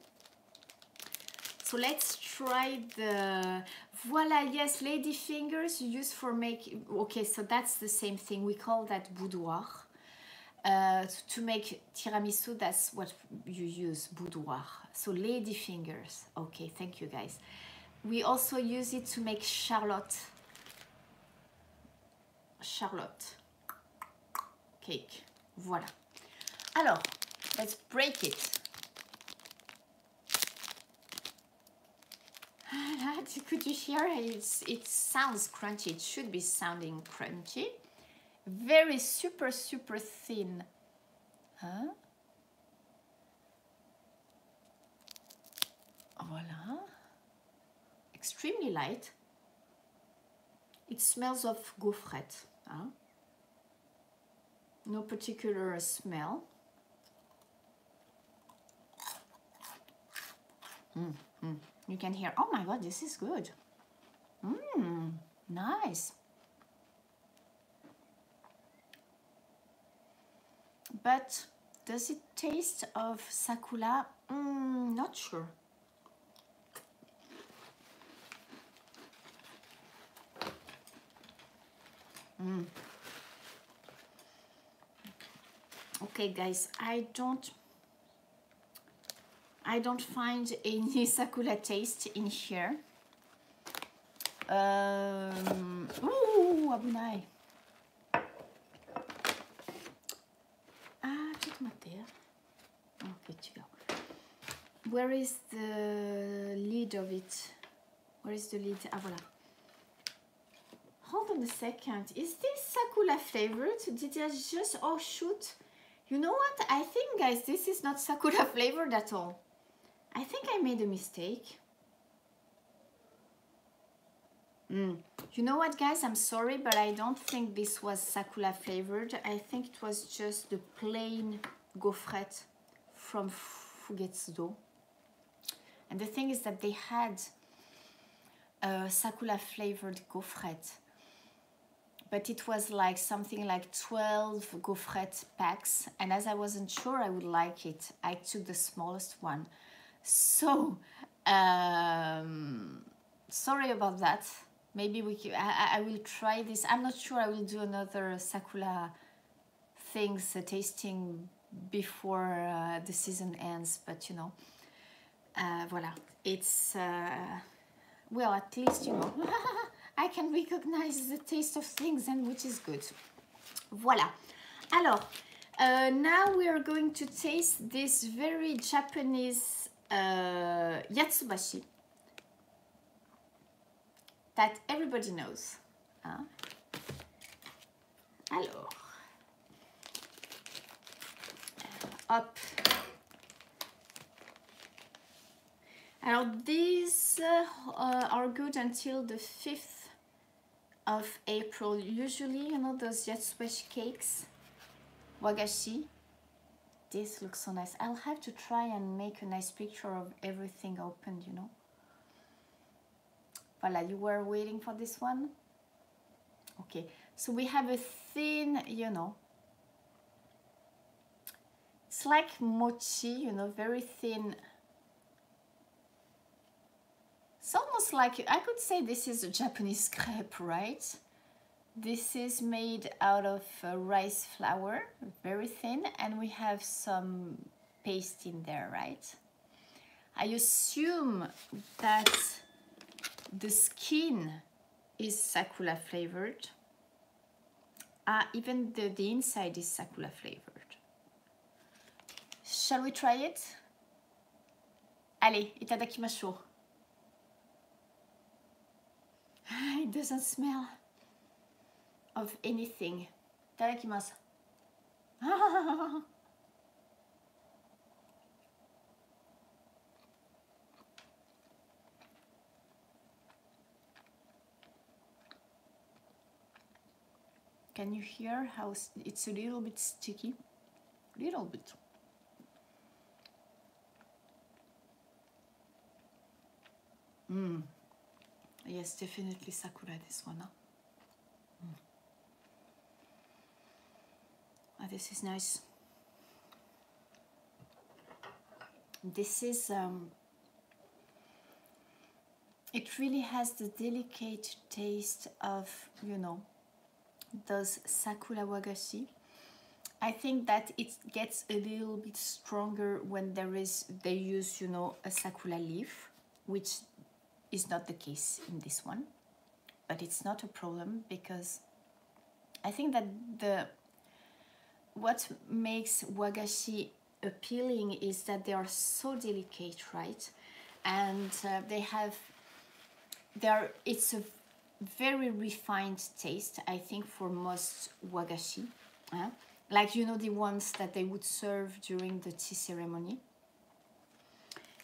So let's try the, voila, yes, lady fingers used for make, okay, so that's the same thing. We call that boudoir. To make tiramisu, that's what you use, boudoir. So lady fingers, okay, thank you guys. We also use it to make charlotte cake. Voilà. Alors, let's break it. Could you hear it? It sounds crunchy. It should be sounding crunchy. Very super thin. Voilà. Extremely light. It smells of gaufret. No particular smell. You can hear, oh my god, this is good. Nice. But does it taste of Sakura? Not sure. Okay, guys, I don't find any Sakura taste in here. Ooh, abunai. Okay, tu go. Where is the lid of it? Where is the lid? Ah, voilà. Hold on a second. Is this Sakura flavored? Did I just... Oh, shoot. You know what? I think, guys, this is not Sakura flavored at all. I think I made a mistake. You know what, guys? I'm sorry, but I don't think this was Sakura flavored. I think it was just the plain gofret from Fugetsudo. And the thing is that they had Sakura flavored gofret, but it was like something like 12 gofret packs, and as I wasn't sure I would like it, I took the smallest one. So sorry about that. Maybe I will try this. I'm not sure. I will do another Sakura things tasting before the season ends, but you know, voila, it's well, at least, you know, I can recognize the taste of things, and which is good. Voila. Alors, now we are going to taste this very Japanese Yatsuhashi that everybody knows. Alors, hop. Alors, these are good until the 5th of April. Usually, you know, those Yatsuhashi cakes, wagashi. This looks so nice. I'll have to try and make a nice picture of everything opened, you know. Voila, you were waiting for this one? Okay, so we have a thin, you know, it's like mochi, you know, very thin. It's almost like, I could say this is a Japanese crepe, right? This is made out of rice flour, very thin, and we have some paste in there, right? I assume that the skin is Sakura flavored. Even the inside is Sakura flavored. Shall we try it? Allez, itadakimasu. It doesn't smell of anything. Itadakimasu. Can you hear how it's a little bit sticky? Little bit. Yes, definitely Sakura, this one. Huh? Oh, this is nice. This is, it really has the delicate taste of, you know, those Sakura wagashi. I think that it gets a little bit stronger when they use, you know, a Sakura leaf, which is not the case in this one. But it's not a problem because I think that what makes wagashi appealing is that they are so delicate, right? And it's a very refined taste, I think, for most wagashi. Like, you know, the ones that they would serve during the tea ceremony.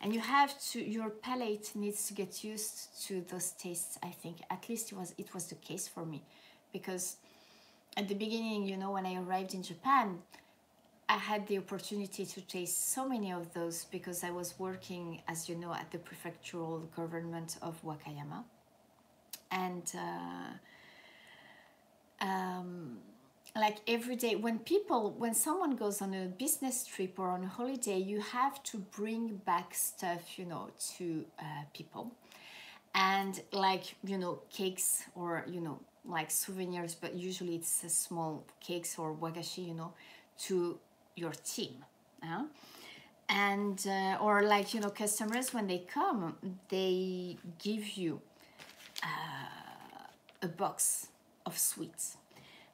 And your palate needs to get used to those tastes, I think. At least it was the case for me. Because at the beginning, you know, when I arrived in Japan, I had the opportunity to taste so many of those because I was working, as you know, at the prefectural government of Wakayama. And like every day, when someone goes on a business trip or on a holiday, you have to bring back stuff, you know, to people. And like, you know, cakes or, you know, like souvenirs, but usually it's small cakes or wagashi, you know, to your team. And, or like, you know, customers, when they come, they give you a box of sweets.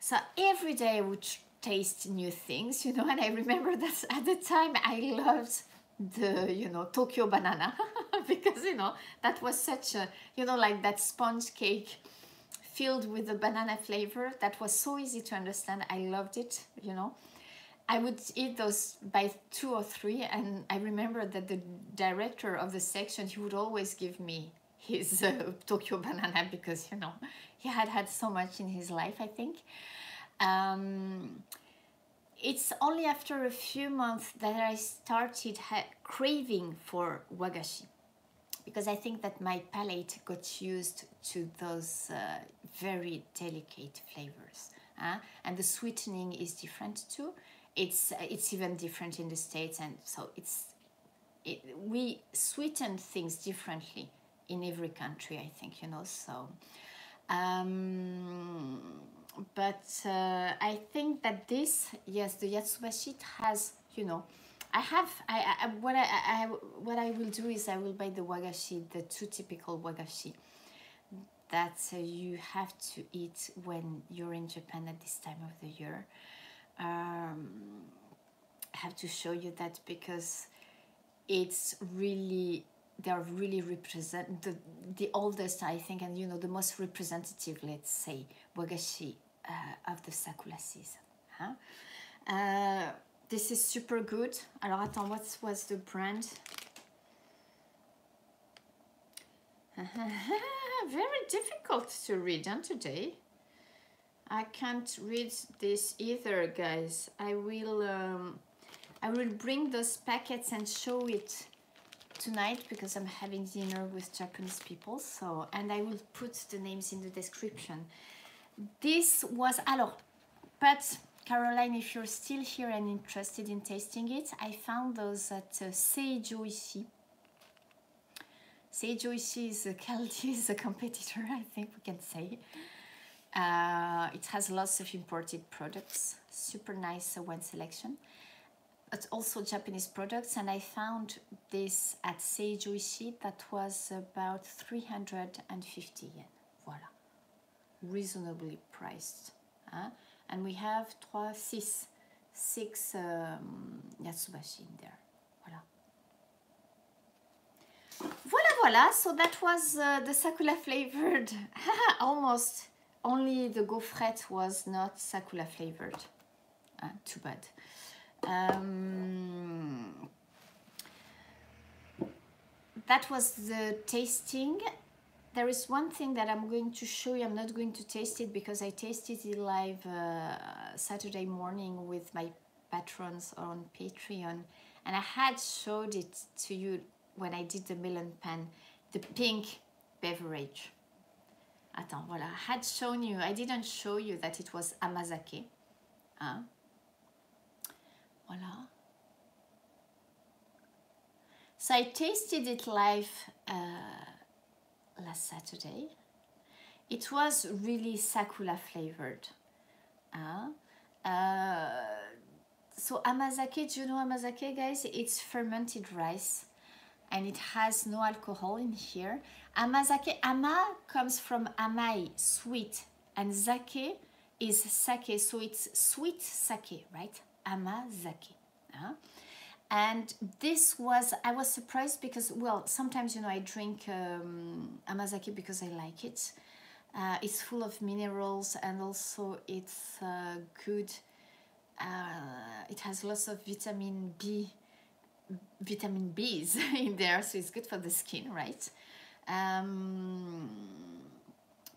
So every day I would taste new things, you know, and I remember that at the time I loved the, you know, Tokyo banana because, you know, that was such a, you know, like that sponge cake filled with the banana flavor that was so easy to understand. I loved it, you know. I would eat those by 2 or 3, and I remember that the director of the section, he would always give me his Tokyo banana because, you know, he had so much in his life, I think. It's only after a few months that I started craving for wagashi, because I think that my palate got used to those very delicate flavors. And the sweetening is different too. It's even different in the States, and so we sweeten things differently in every country, I think, you know. So but I think that this, yes, the Yatsuhashi has, you know, what I will do is I will buy the wagashi, the 2 typical wagashi that you have to eat when you're in Japan at this time of the year. I have to show you that because it's really, they're really represent the oldest, I think, and, you know, the most representative, let's say, wagashi of the Sakura season. This is super good. Alors attends, what was the brand? Very difficult to read, huh, today. I can't read this either, guys. I will bring those packets and show it tonight because I'm having dinner with Japanese people. So, and I will put the names in the description. This was, alors, but Caroline, if you're still here and interested in tasting it, I found those at Seijoishi. Seijoishi is a competitor, I think we can say. It has lots of imported products, super nice wine selection, but also Japanese products. And I found this at Seijoishi that was about 350 yen. Voila, reasonably priced. And we have six Yatsuhashi in there. Voila. Voila. So that was the Sakura flavored. Almost. Only the gofret was not Sakura flavored. Too bad. That was the tasting. There is one thing that I'm going to show you. I'm not going to taste it because I tasted it live Saturday morning with my patrons on Patreon, and I had showed it to you when I did the melon pan, the pink beverage. Attends, voilà, I had shown you, I didn't show you that it was Amazake. Voilà. So I tasted it live last Saturday. It was really Sakura flavored. So Amazake, do you know Amazake, guys? It's fermented rice and it has no alcohol in here. Amazake, ama comes from amai, sweet, and zake is sake, so it's sweet sake, right? Amazake. And this was, I was surprised because, well, sometimes, you know, I drink Amazake because I like it. It's full of minerals and also it's good. It has lots of vitamin B's in there, so it's good for the skin, right?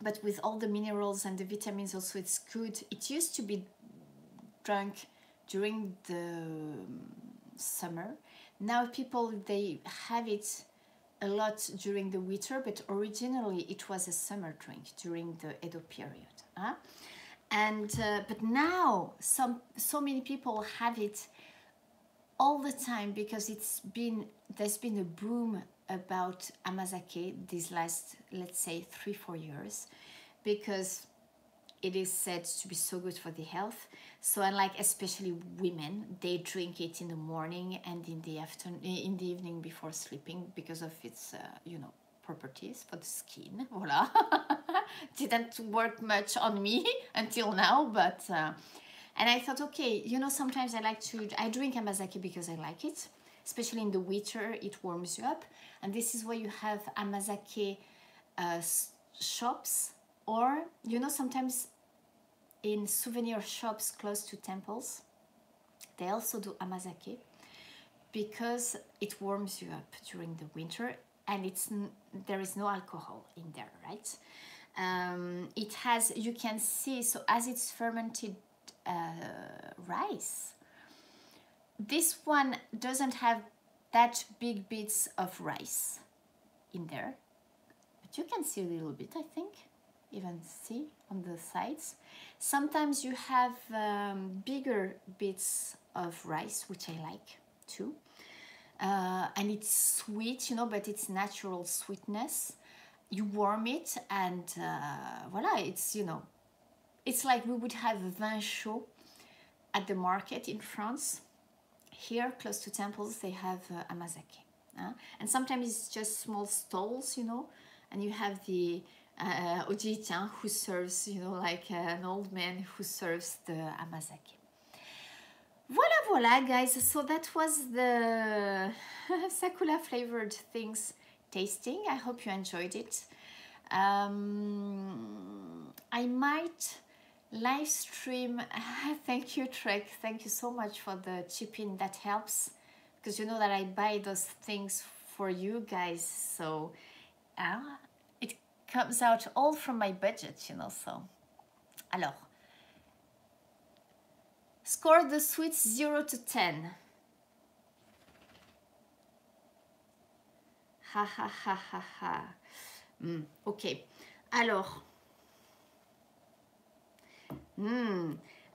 But with all the minerals and the vitamins also, it's good. It used to be drunk during the summer. Now people, they have it a lot during the winter, but originally it was a summer drink during the Edo period. But now so many people have it all the time because there's been a boom about Amazake these last, let's say, 3-4 years, because it is said to be so good for the health. So, and like especially women, they drink it in the morning and in the afternoon, in the evening before sleeping, because of its you know, properties for the skin. Voila. Didn't work much on me until now, but and I thought, okay, you know, sometimes I drink Amazake because I like it, especially in the winter. It warms you up, and this is why you have Amazake shops, or you know, sometimes in souvenir shops close to temples, they also do Amazake because it warms you up during the winter, and there is no alcohol in there, right? It has, you can see, so as it's fermented rice, this one doesn't have that big bits of rice in there, but you can see a little bit, I think, even see on the sides. Sometimes you have bigger bits of rice, which I like too, and it's sweet, you know, but it's natural sweetness. You warm it and voila, it's, you know, it's like we would have vin chaud at the market in France. Here, close to temples, they have Amazake. And sometimes it's just small stalls, you know, and you have the Oji-chan who serves, you know, like an old man who serves the Amazake. Voila, guys. So that was the Sakura flavored things tasting. I hope you enjoyed it. I might live stream. Thank you, Trek. Thank you so much for the chip-in. That helps, because you know that I buy those things for you guys. So it comes out all from my budget, you know. So, alors, score the sweets 0 to 10. Ha ha ha ha ha. Okay. Alors.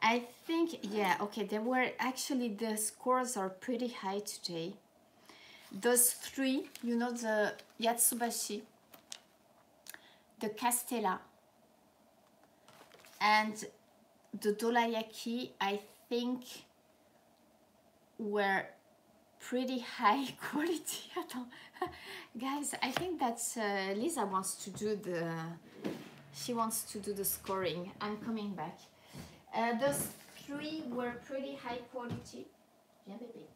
I think, yeah, okay, there were actually, the scores are pretty high today. Those three, you know, the Yatsuhashi, the Castella, And the dorayaki, I think, were pretty high quality. Guys, I think that Lisa wants to do the scoring. I'm coming back. Those three were pretty high quality. Yeah, baby.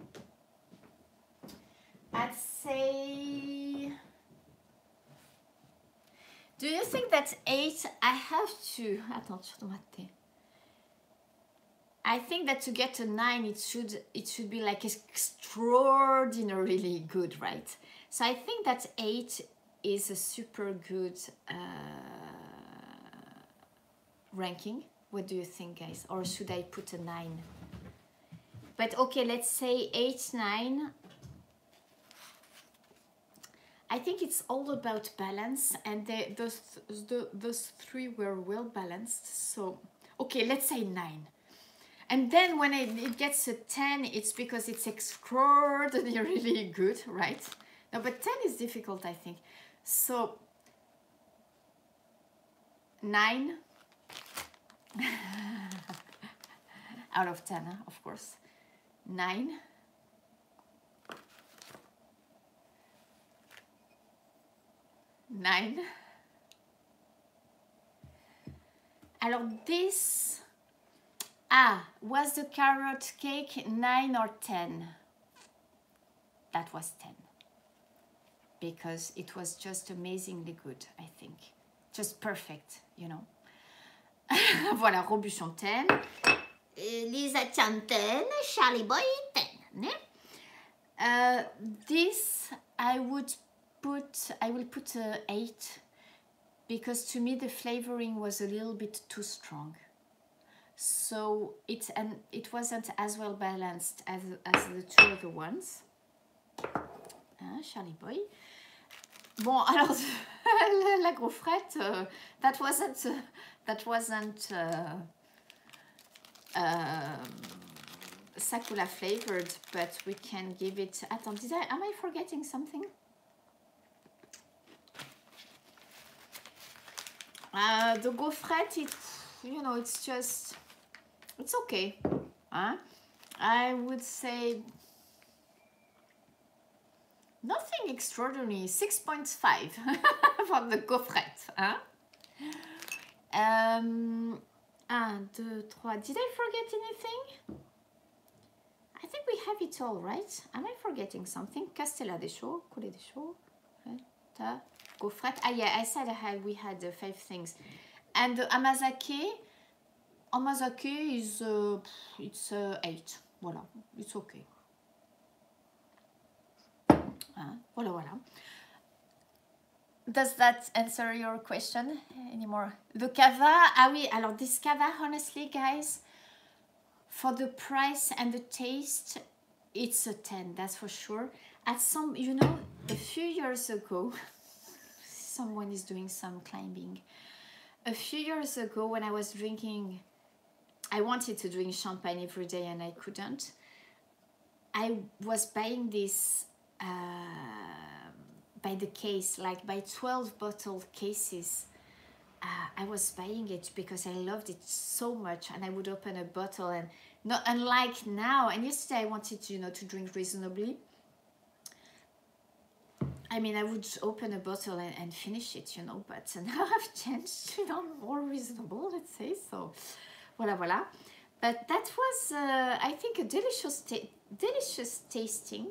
I'd say... Do you think that 8, I have to... I think that to get a 9, it should be like extraordinarily good, right? So I think that 8 is a super good ranking. What do you think, guys? Or should I put a 9? But okay, let's say 8, 9. I think it's all about balance, and those three were well balanced. So, okay, let's say 9. And then when it gets a 10, it's because it's extraordinarily good, right? No, but 10 is difficult, I think. So, 9 out of 10, of course. 9. Alors this, was the carrot cake 9 or 10? That was 10. Because it was just amazingly good, I think. Just perfect, you know. Voilà, Robuchon 10. Lisa Chan 10, Charlie Boy 10. This I will put 8, because to me the flavoring was a little bit too strong. So it wasn't as well balanced as the two other ones. Charlie Boy. Bon, alors la gaufrette, that wasn't Sakura flavored, but we can give it. Attends, am I forgetting something? The gofret, it's okay. I would say nothing extraordinary. 6.5 for the gofret. 1, 2, 3. Did I forget anything? I think we have it all, right? Am I forgetting something? Castella des choux, coulis des choux, gofret. Yeah, I said we had 5 things. And the Amazake is it's 8. Voilà, it's okay. Voilà. Does that answer your question anymore? The cava, alors this cava, honestly, guys, for the price and the taste, it's a 10, that's for sure. At some, a few years ago, someone is doing some climbing. A few years ago, when I was drinking, I wanted to drink champagne every day and I couldn't. I was buying this by the case, like by 12 bottle cases. I was buying it because I loved it so much, and I would open a bottle, and not unlike now. And yesterday I wanted to drink reasonably. I mean, I would open a bottle and finish it, but now I've changed, more reasonable, let's say. So, voila. But that was, I think, a delicious tasting.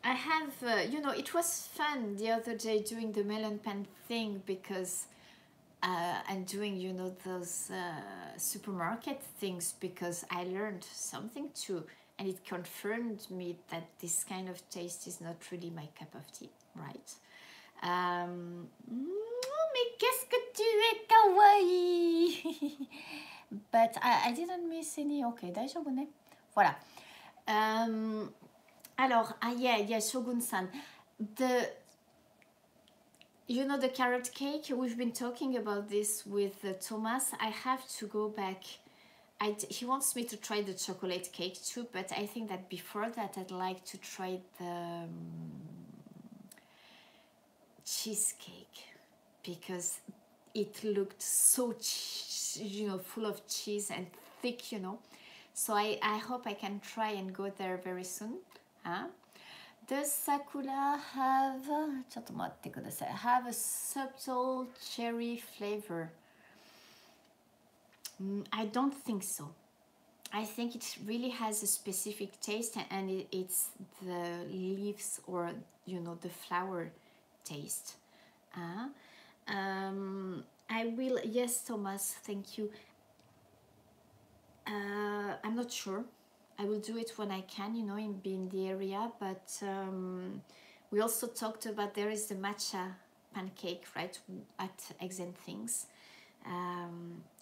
I have, it was fun the other day doing the melon pan thing, because and doing, those supermarket things, because I learned something too, and it confirmed me that this kind of taste is not really my cup of tea, right? Mais qu'est-ce que tu es kawaii! But I didn't miss any. Okay, daijoubu ne? Voilà. Alors, yeah, Shogun-san. The carrot cake, we've been talking about this with Thomas. I have to go back. He wants me to try the chocolate cake too, but I think that before that I'd like to try the cheesecake, because it looked so, you know, full of cheese and thick, you know. So I hope I can try and go there very soon. Huh? Does Sakura have a subtle cherry flavor? I don't think so. I think it really has a specific taste, and it's the leaves, or you know, the flower taste. I will, yes, Thomas, thank you. I'm not sure. I will do it when I can, you know, in the area. But we also talked about, there is the matcha pancake, right, at Eggs and Things.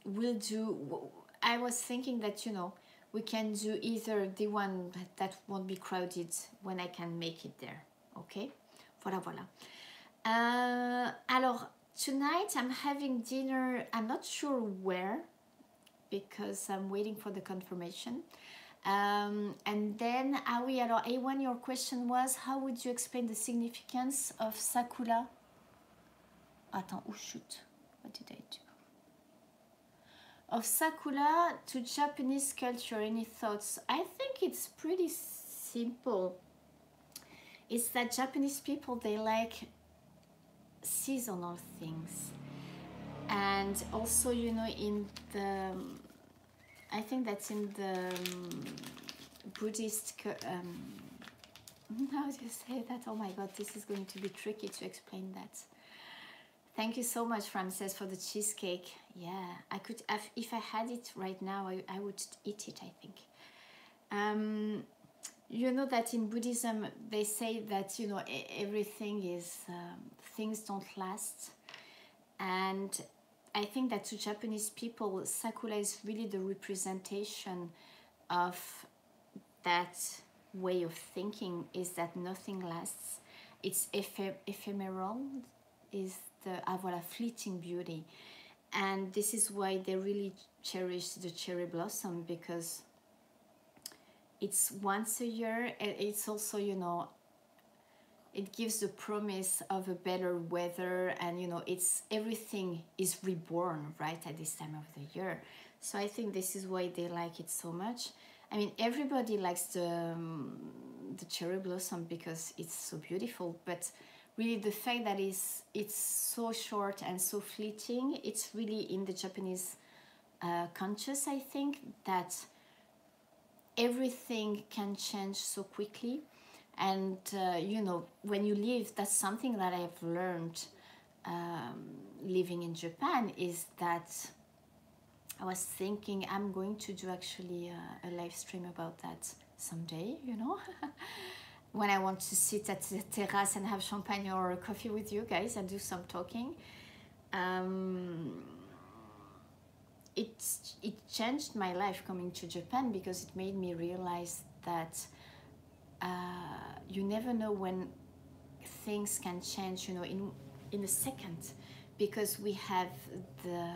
We'll do, I was thinking that, you know, we can do either the one that won't be crowded when I can make it there. Okay, voilà, voilà. Alors, tonight I'm having dinner, I'm not sure where, because I'm waiting for the confirmation. And then, alors, A1, your question was, how would you explain the significance of Sakura? Attends, oh shoot, what did I do? Of Sakura to Japanese culture, any thoughts? I think it's pretty simple. It's that Japanese people, they like seasonal things. And also, you know, in the, I think that's in the Buddhist, how do you say that? Oh my God, this is going to be tricky to explain that. Thank you so much, Ramses, for the cheesecake. Yeah, I could have, if I had it right now, I would eat it, I think. You know that in Buddhism, they say that, you know, everything is, things don't last. And I think that to Japanese people, Sakura is really the representation of that way of thinking, is that nothing lasts. It's ephemeral, is the voilà, fleeting beauty. And this is why they really cherish the cherry blossom, because it's once a year, and it's also, you know, it gives the promise of a better weather, and you know, it's, everything is reborn right at this time of the year. So I think this is why they like it so much. I mean, everybody likes the cherry blossom because it's so beautiful, but really the fact that it's so short and so fleeting, it's really in the Japanese conscious, I think, that everything can change so quickly. And you know, when you live, that's something that I've learned living in Japan, is that I was thinking I'm going to do actually a live stream about that someday, you know. When I want to sit at the terrace and have champagne or coffee with you guys and do some talking. It changed my life coming to Japan, because it made me realize that you never know when things can change, you know, in a second, because we have the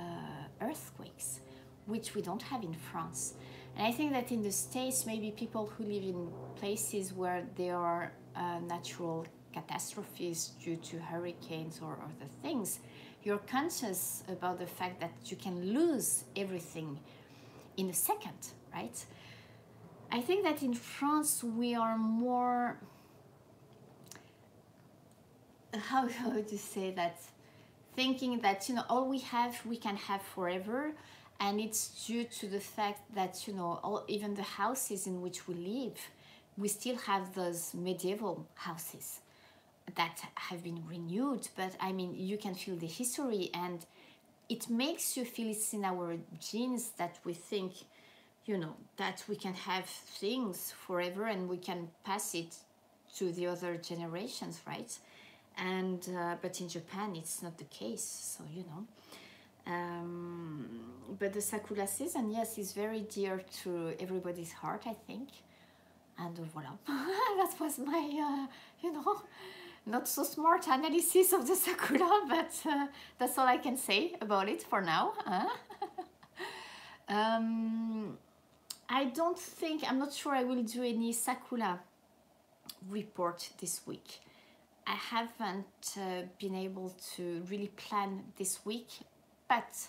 earthquakes, which we don't have in France. And I think that in the States, maybe people who live in places where there are natural catastrophes due to hurricanes or other things, you're conscious about the fact that you can lose everything in a second, right? I think that in France we are more, how would you say that, thinking that, you know, all we have we can have forever. And it's due to the fact that, you know, even the houses in which we live, we still have those medieval houses that have been renewed. But I mean, you can feel the history, and it makes you feel, it's in our genes that we think, you know, that we can have things forever and we can pass it to the other generations, right? And but in Japan it's not the case, so you know. But the Sakura season, yes, is very dear to everybody's heart, I think. And voilà, that was my, you know, not so smart analysis of the Sakura, but that's all I can say about it for now. I don't think, I'm not sure I will do any Sakura report this week. I haven't been able to really plan this week But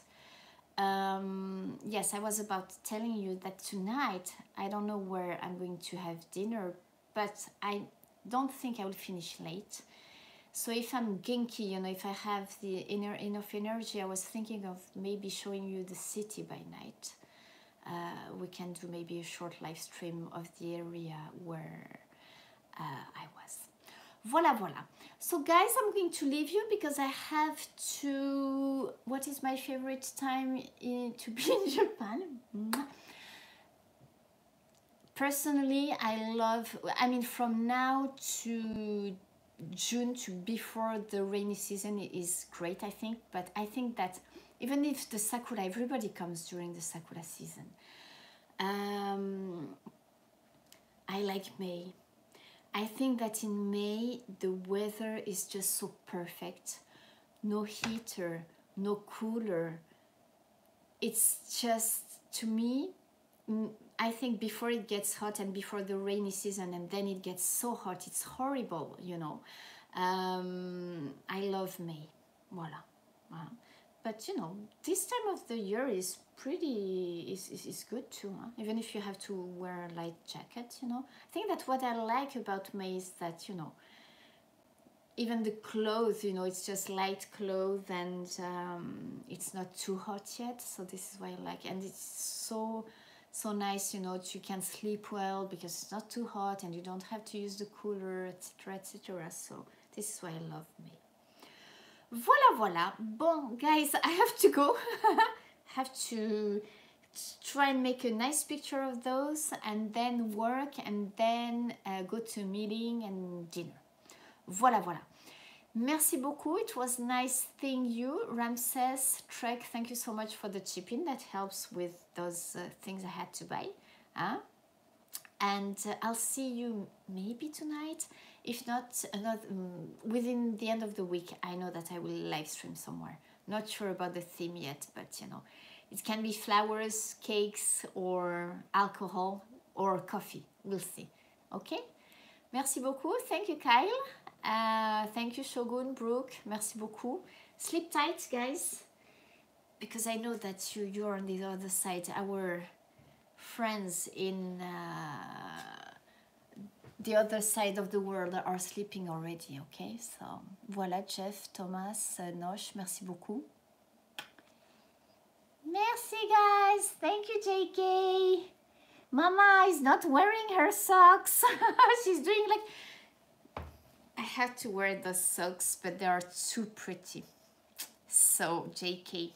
yes, I was about telling you that tonight, I don't know where I'm going to have dinner, but I don't think I will finish late. So if I'm genki, you know, if I have the enough energy, I was thinking of maybe showing you the city by night. We can do maybe a short live stream of the area where I was. Voila, voila. So guys, I'm going to leave you because I have to... What is my favorite time to be in Japan? Personally, I love... I mean, from now to June, to before the rainy season is great, I think. But I think that even if the Sakura, everybody comes during the Sakura season. I like May. I think that in May, the weather is just so perfect. No heater, no cooler. It's just, to me, I think before it gets hot and before the rainy season and then it gets so hot, it's horrible, you know. I love May. Voila. But you know, this time of the year is pretty, is good too, huh? Even if you have to wear a light jacket, you know. I think that what I like about May is that, you know, even the clothes, you know, it's just light clothes and it's not too hot yet. So this is why I like, and it's so nice, you know, you can sleep well because it's not too hot and you don't have to use the cooler, etc, etc. So this is why I love May. Voila, voila. Bon, guys, I have to go. Have to try and make a nice picture of those and then work and then go to a meeting and dinner. Voila, voila. Merci beaucoup. It was nice seeing you. Ramses, Trek, thank you so much for the chip-in. That helps with those things I had to buy. And I'll see you maybe tonight. If not, within the end of the week, I know that I will live stream somewhere. Not sure about the theme yet, but you know, it can be flowers, cakes, or alcohol, or coffee. We'll see. Okay? Merci beaucoup. Thank you, Kyle. Thank you, Shogun, Brooke. Merci beaucoup. Sleep tight, guys, because I know that you're on the other side. Our friends in the other side of the world are sleeping already, okay? So, voilà, Jeff, Thomas, Nosh, merci beaucoup. Merci, guys. Thank you, JK. Mama is not wearing her socks. She's doing like... I have to wear those socks, but they are too pretty. So, JK.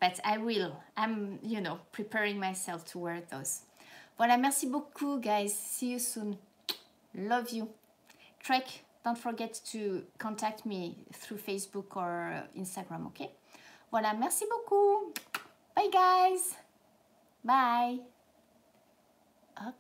But I will. I'm, you know, preparing myself to wear those. Voilà, merci beaucoup, guys. See you soon. Love you. Trek, don't forget to contact me through Facebook or Instagram, okay? Voilà, merci beaucoup. Bye, guys. Bye. Up.